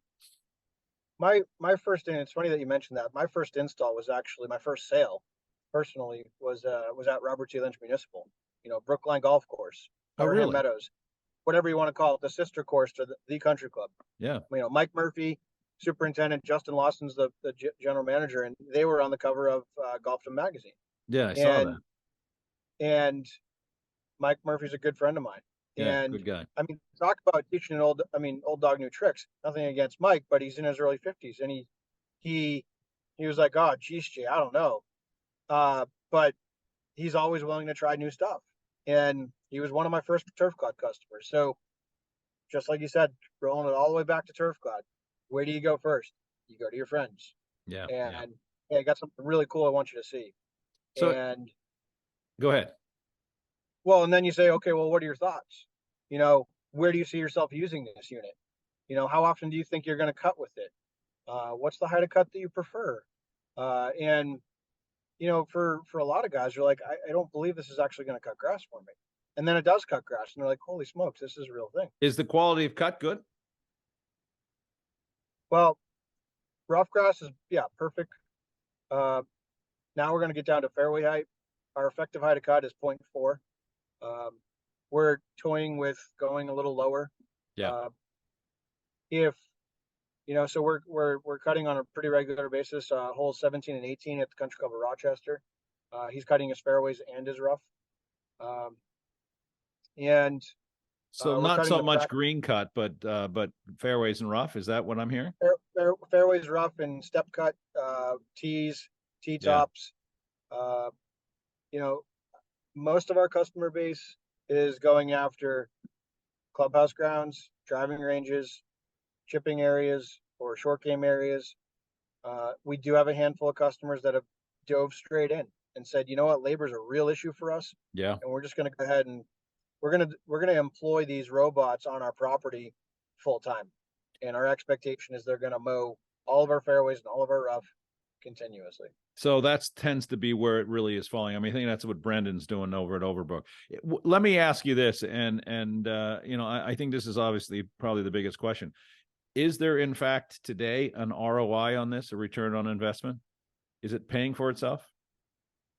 My first, and it's funny that you mentioned that. My first install was actually, my first sale personally was at Robert T. Lynch Municipal, Brookline Golf Course, really? Meadows. Whatever you want to call it, the sister course to the country club. Yeah. Mike Murphy, superintendent, Justin Lawson's the general manager, and they were on the cover of Golfdom magazine. Yeah, I saw that. And Mike Murphy's a good friend of mine. Yeah, good guy. I mean, talk about teaching old dog new tricks. Nothing against Mike, but he's in his early 50s, and he was like, oh, geez, Jay, I don't know. But he's always willing to try new stuff. And he was one of my first TurfCloud customers. So just like you said, rolling it all the way back to TurfCloud, where do you go first? You go to your friends. Yeah. And I got something really cool I want you to see. So, and go ahead. Well, and then you say, okay, well, what are your thoughts? Where do you see yourself using this unit? How often do you think you're going to cut with it? What's the height of cut that you prefer? For a lot of guys, you're like, I don't believe this is actually going to cut grass for me. And then it does cut grass, and they're like, holy smokes, this is a real thing. Is the quality of cut good? Well, rough grass is, perfect. Now we're going to get down to fairway height. Our effective height of cut is 0.4. We're toying with going a little lower. Yeah. So we're cutting on a pretty regular basis, holes 17 and 18 at the Country Club of Rochester. He's cutting his fairways and his rough. So not so much green cut, but fairways and rough. Is that what I'm hearing? Fairways, rough, and step cut, tees, tee tops. Most of our customer base is going after clubhouse grounds, driving ranges, chipping areas, or short game areas. We do have a handful of customers that have dove straight in and said, you know what, labor is a real issue for us. Yeah. And we're just going to go ahead and we're going to employ these robots on our property full time. And our expectation is they're going to mow all of our fairways and all of our rough continuously. So that tends to be where it really is falling. I mean, I think that's what Brendan's doing over at Overbrook. Let me ask you this, and I think this is obviously probably the biggest question. Is there, in fact, today an ROI on this, a return on investment? Is it paying for itself?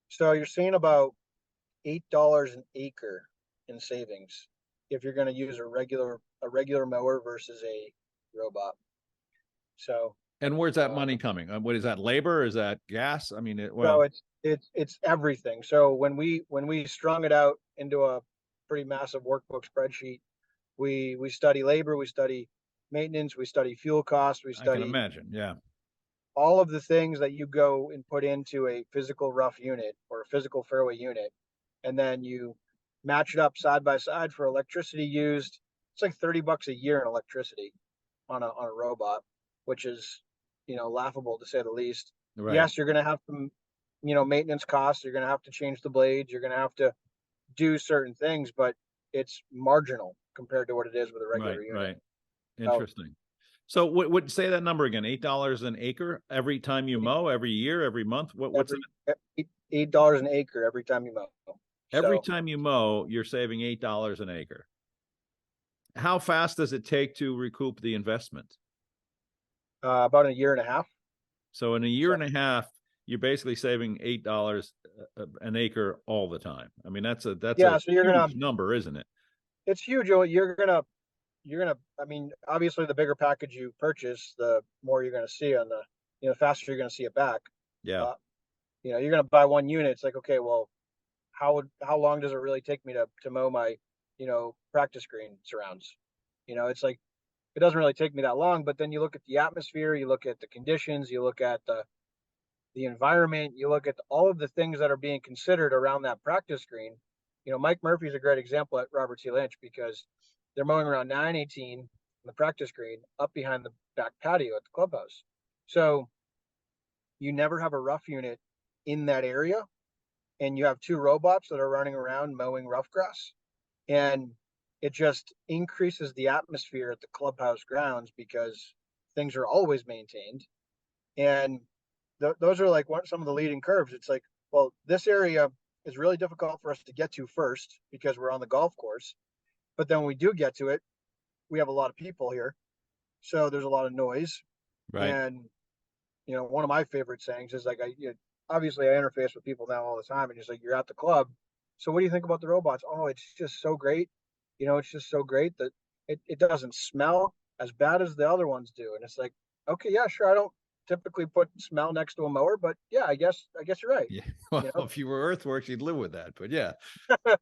So you're seeing about $8 an acre in savings if you're going to use a regular mower versus a robot. So. And where's that money coming? What is that? Labor? Is that gas? I mean, it's everything. So when we strung it out into a pretty massive workbook spreadsheet, we study labor, we study maintenance, we study fuel costs, we study. I can imagine, yeah. All of the things that you go and put into a physical rough unit or a physical fairway unit, and then you match it up side by side for electricity used. It's like $30 a year in electricity on a robot, which is laughable to say the least. Right. Yes, you're going to have some maintenance costs. You're going to have to change the blades. You're going to have to do certain things, but it's marginal compared to what it is with a regular unit. Right. Interesting. So what say that number again? $8 an acre every time you mow, every year, every month? What's it? $8 an acre every time you mow. Every time you mow, you're saving $8 an acre. How fast does it take to recoup the investment? About a year and a half. So in a year and a half, you're basically saving $8 an acre all the time. I mean, that's a Yeah, so you're gonna, huge number, isn't it? it's huge. You're gonna, I mean, obviously the bigger package you purchase, the more you're gonna see on the, the faster you're gonna see it back. Yeah. You're gonna buy one unit. It's like, okay, well, how long does it really take me to mow my, practice green surrounds? It's like, it doesn't really take me that long. But then you look at the atmosphere, you look at the conditions, you look at the environment, you look at all of the things that are being considered around that practice green. Mike Murphy's a great example at Robert T. Lynch, because they're mowing around 918 on the practice green up behind the back patio at the clubhouse. So you never have a rough unit in that area, and you have two robots that are running around mowing rough grass, and it just increases the atmosphere at the clubhouse grounds because things are always maintained. And those are like some of the leading curves. It's like, well, this area is really difficult for us to get to first because we're on the golf course. But then when we do get to it, we have a lot of people here. So there's a lot of noise. Right. And, one of my favorite sayings is like, obviously I interface with people now all the time, and it's like, you're at the club. So what do you think about the robots? Oh, it's just so great. It's just so great that it doesn't smell as bad as the other ones do. And it's like, okay, yeah, sure. I don't typically put smell next to a mower, but yeah, I guess you're right. Yeah. Well, if you were earthworks, you'd live with that, but yeah,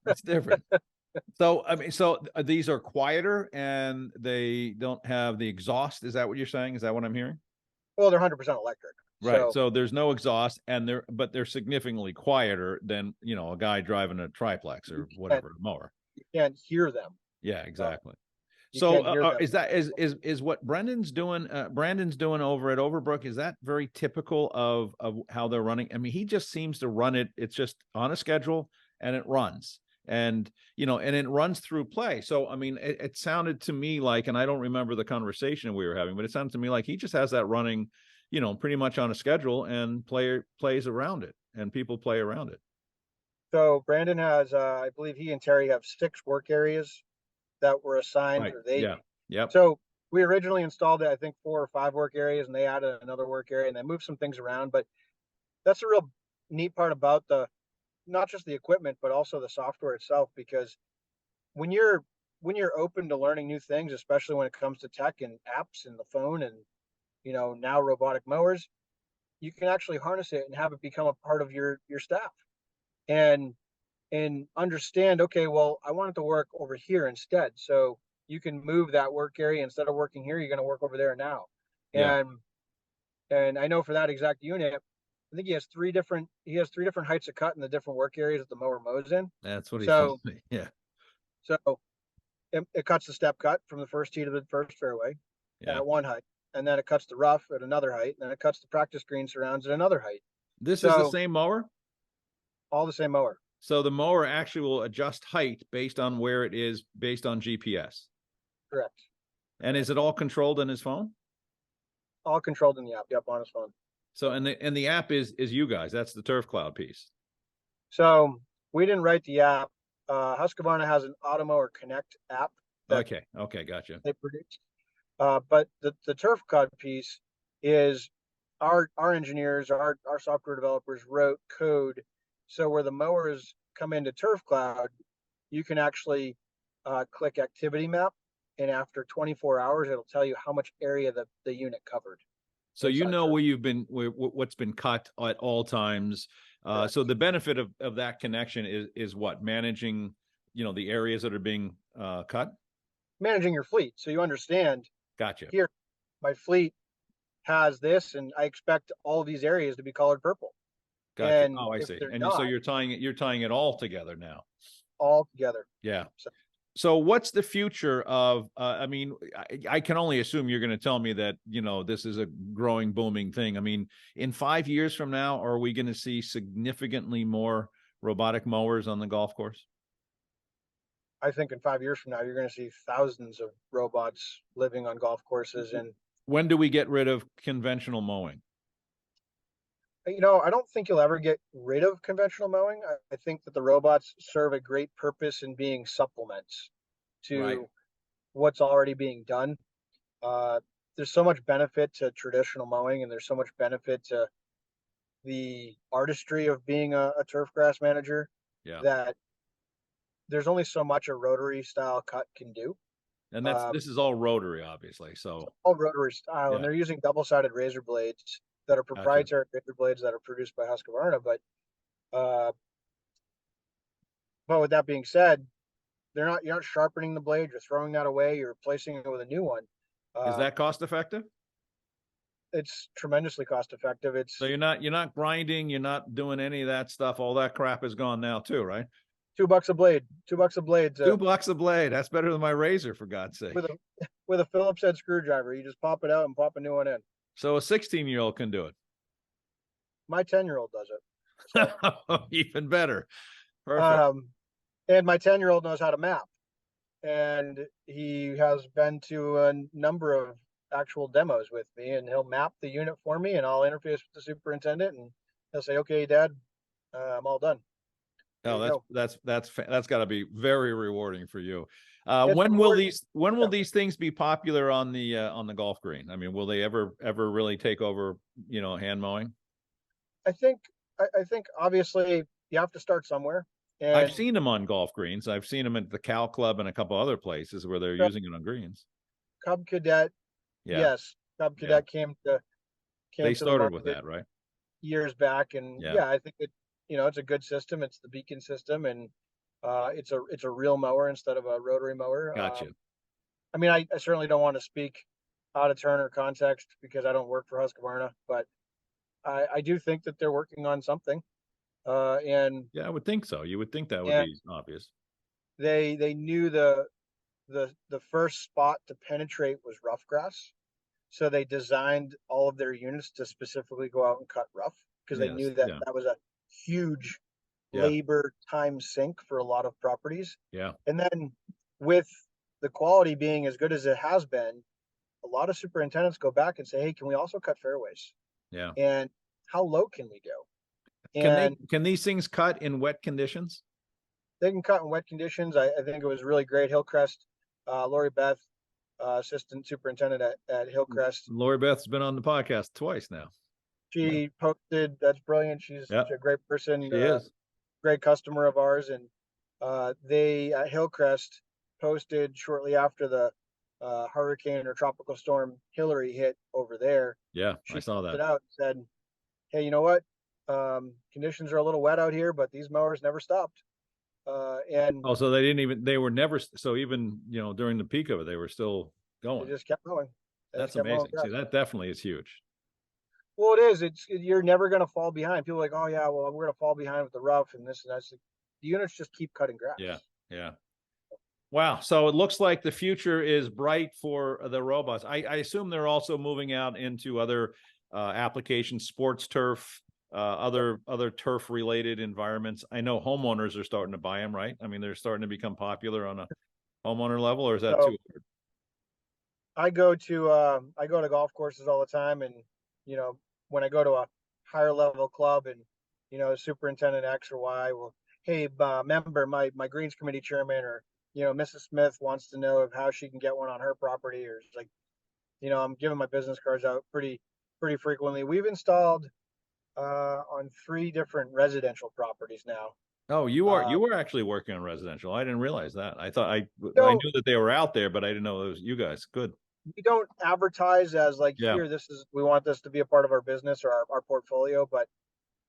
it's different. So, I mean, these are quieter and they don't have the exhaust. Is that what you're saying? Is that what I'm hearing? Well, they're 100% electric. Right. So there's no exhaust, and they're significantly quieter than, a guy driving a triplex or whatever mower. You can't hear them. Yeah, exactly. So is what Brendan's doing, Brandon's doing over at Overbrook, is that very typical of how they're running? I mean, he just seems to run it. It's just on a schedule and it runs. And, and it runs through play. So, I mean, it sounded to me like, and I don't remember the conversation we were having, but it sounded to me like he just has that running, pretty much on a schedule, and plays around it, and people play around it. So Brandon has, I believe he and Terry have 6 work areas that were assigned. Right. Or they, yeah. Yep. So we originally installed it, I think 4 or 5 work areas, and they added another work area, and they moved some things around. But that's a real neat part about not just the equipment, but also the software itself, because when you're open to learning new things, especially when it comes to tech and apps and the phone and, now robotic mowers, you can actually harness it and have it become a part of your staff, and understand, okay, well, I want it to work over here instead. So you can move that work area. Instead of working here, you're going to work over there now. Yeah. And I know for that exact unit, I think he has 3 different heights of cut in the different work areas that the mower mows in. That's what he told me. Yeah. So it cuts the step cut from the first tee to the first fairway at one height, and then it cuts the rough at another height, and then it cuts the practice green surrounds at another height. This is the same mower? All the same mower. So the mower actually will adjust height based on where it is, based on GPS. Correct. And is it all controlled on his phone? All controlled in the app. Yep, on his phone. So and the app is you guys. That's the TurfCloud piece. So we didn't write the app. Husqvarna has an Automower Connect app. Okay, gotcha. They produce. But the TurfCloud piece is our engineers, our software developers wrote code. So where the mowers come into TurfCloud, you can actually click Activity Map, and after 24 hours, it'll tell you how much area the unit covered. So where what's been cut at all times. So the benefit of that connection is what? Managing, the areas that are being cut? Managing your fleet. So you understand. Gotcha. Here, my fleet has this, and I expect all of these areas to be colored purple. Gotcha. And oh, I see. And not, so you're tying it all together now. All together. Yeah. So what's the future of, I mean, I can only assume you're going to tell me that, this is a growing, booming thing. I mean, in 5 years from now, are we going to see significantly more robotic mowers on the golf course? I think in 5 years from now, you're going to see thousands of robots living on golf courses. And when do we get rid of conventional mowing? I don't think you'll ever get rid of conventional mowing. I think that the robots serve a great purpose in being supplements to what's already being done. There's so much benefit to traditional mowing, and there's so much benefit to the artistry of being a turf grass manager, Yeah. that there's only so much a rotary style cut can do. And this is all rotary, obviously. So all rotary style, and yeah, they're using double-sided razor blades that are gotcha. proprietary razor blades that are produced by Husqvarna. But with that being said, you're not sharpening the blade, you're throwing that away, you're replacing it with a new one. Is that cost effective? It's tremendously cost effective. So you're not grinding, you're not doing any of that stuff. All that crap is gone now too, right? $2 a blade. $2 a blade. $2 a blade. That's better than my razor, for God's sake. With a Phillips head screwdriver, you just pop it out and pop a new one in. So a 16-year-old can do it. My 10-year-old does it. So. Even better. Perfect. And my 10-year-old knows how to map, and he has been to a number of actual demos with me, and he'll map the unit for me, and I'll interface with the superintendent, and he'll say, "Okay, Dad, I'm all done." Oh, that's got to be very rewarding for you. It's when rewarding. will these things be popular on the golf green? I mean, will they ever really take over, hand mowing? I think obviously you have to start somewhere. And I've seen them on golf greens. I've seen them at the Cal Club and a couple other places where they're using it on greens. Cub Cadet, yeah. Yes, Cub Cadet came they to started with that, right? Years back, and yeah, I think it's a good system. It's the beacon system, and it's a real mower instead of a rotary mower. Gotcha. I mean, I certainly don't want to speak out of turn or context because I don't work for Husqvarna, but I do think that they're working on something. And yeah, I would think so. You would think that would be obvious. They knew the first spot to penetrate was rough grass, so they designed all of their units to specifically go out and cut rough, because they knew that that was a huge labor time sink for a lot of properties. Yeah. And then with the quality being as good as it has been, a lot of superintendents go back and say, "Hey, can we also cut fairways? Yeah. And how low can we go?" And can these things cut in wet conditions? They can cut in wet conditions. I think it was really great. Hillcrest, Lori Beth, assistant superintendent at Hillcrest. Lori Beth's been on the podcast twice now. She posted. That's brilliant. She's a great person. She is. Great customer of ours. And they at Hillcrest posted shortly after the hurricane or tropical storm Hillary hit over there. Yeah, I saw that. It out and said, "Hey, you know what? Conditions are a little wet out here, but these mowers never stopped." And so they were never, so even, during the peak of it, they were still going. They just kept going. That's amazing. See, that definitely is huge. Well, it is. You're never going to fall behind. People are like, "Oh yeah, well, we're going to fall behind with the rough and this and that." The units just keep cutting grass. Yeah. Yeah. Wow. So it looks like the future is bright for the robots. I assume they're also moving out into other applications, sports turf, other turf related environments. I know homeowners are starting to buy them, right? I mean, they're starting to become popular on a homeowner level, or is that too hard? I go to golf courses all the time, and when I go to a higher level club, and Superintendent X or Y will, "Hey, member, my greens committee chairman, or Mrs. Smith wants to know of how she can get one on her property," or it's like, I'm giving my business cards out pretty frequently. We've installed on 3 different residential properties now. Oh, you were actually working on residential. I didn't realize that. I thought I knew that they were out there, but I didn't know it was you guys. Good. We don't advertise as like, "Here, we want this to be a part of our business or our portfolio," but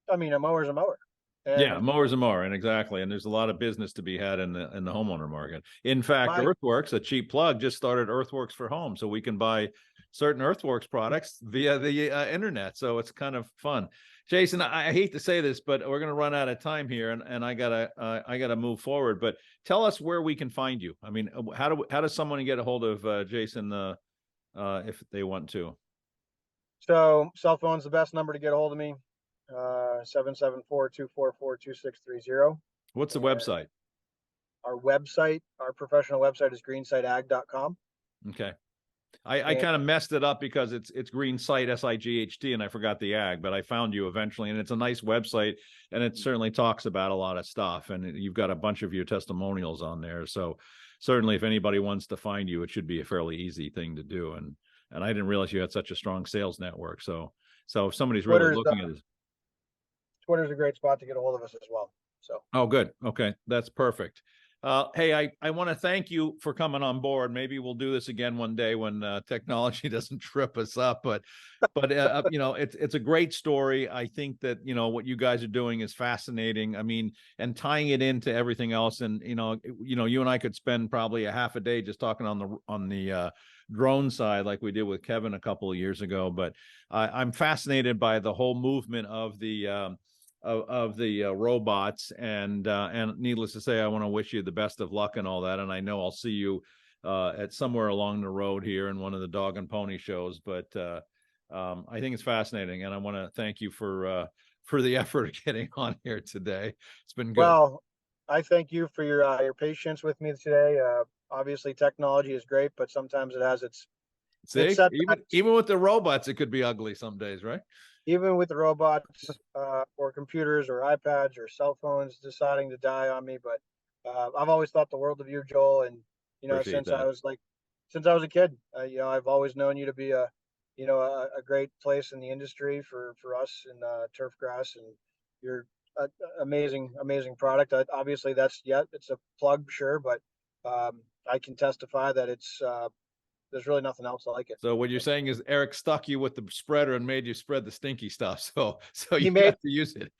I mean, a mower's a mower. And mower's a mower, and exactly. And there's a lot of business to be had in the homeowner market. In fact, Earthworks, a cheap plug, just started Earthworks for Home, so we can buy certain Earthworks products via the internet. So it's kind of fun. Jason, I hate to say this, but we're going to run out of time here, and I gotta move forward. But tell us where we can find you. I mean, how does someone get a hold of Jason if they want to? So cell phone's the best number to get a hold of me. 774-244-2630. What's the website? Our professional website is greensightag.com. Okay. I kind of messed it up because it's GreenSight, SIGHT, and I forgot the ag, but I found you eventually, and it's a nice website, and it certainly talks about a lot of stuff, and you've got a bunch of your testimonials on there. So certainly if anybody wants to find you, it should be a fairly easy thing to do. And I didn't realize you had such a strong sales network. So if somebody's really looking at this. Twitter's a great spot to get a hold of us as well. So. Oh, good. Okay. That's perfect. Hey, I want to thank you for coming on board. Maybe we'll do this again one day when technology doesn't trip us up, but it's a great story. I think that, what you guys are doing is fascinating. I mean, and tying it into everything else. And, you and I could spend probably a half a day just talking on the drone side, like we did with Kevin a couple of years ago. But I'm fascinated by the whole movement of the robots, and needless to say, I want to wish you the best of luck and all that. And I know I'll see you at somewhere along the road here in one of the dog and pony shows. But I think it's fascinating, and I want to thank you for the effort of getting on here today. It's been good. Well, I thank you for your patience with me today. Obviously, technology is great, but sometimes it has its See, even with the robots, it could be ugly some days, right? Even with the robots or computers or iPads or cell phones deciding to die on me. But I've always thought the world of you, Joel. And, Appreciate since I was a kid, I've always known you to be a great place in the industry for us in turf grass, and you're amazing product. Obviously it's a plug, sure. But I can testify that there's really nothing else like it. So what you're saying is Eric stuck you with the spreader and made you spread the stinky stuff. So you made have to use it.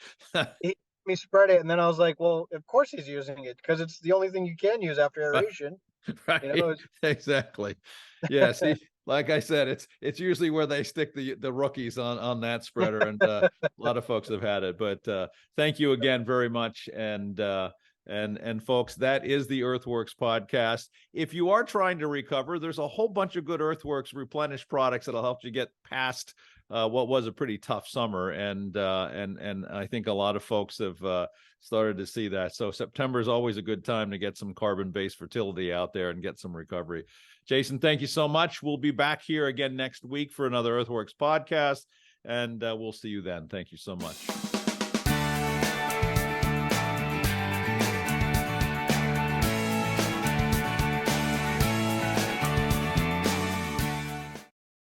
He made me spread it, and then I was like, well, of course he's using it because it's the only thing you can use after aeration. Right. Exactly. Yeah. See, like I said, it's usually where they stick the rookies on that spreader, and a lot of folks have had it. But thank you again very much. And folks, that is the Earthworks podcast. If you are trying to recover, there's a whole bunch of good Earthworks replenished products that'll help you get past what was a pretty tough summer. And I think a lot of folks have started to see that. So September is always a good time to get some carbon-based fertility out there and get some recovery. Jason, thank you so much. We'll be back here again next week for another Earthworks podcast, and we'll see you then. Thank you so much.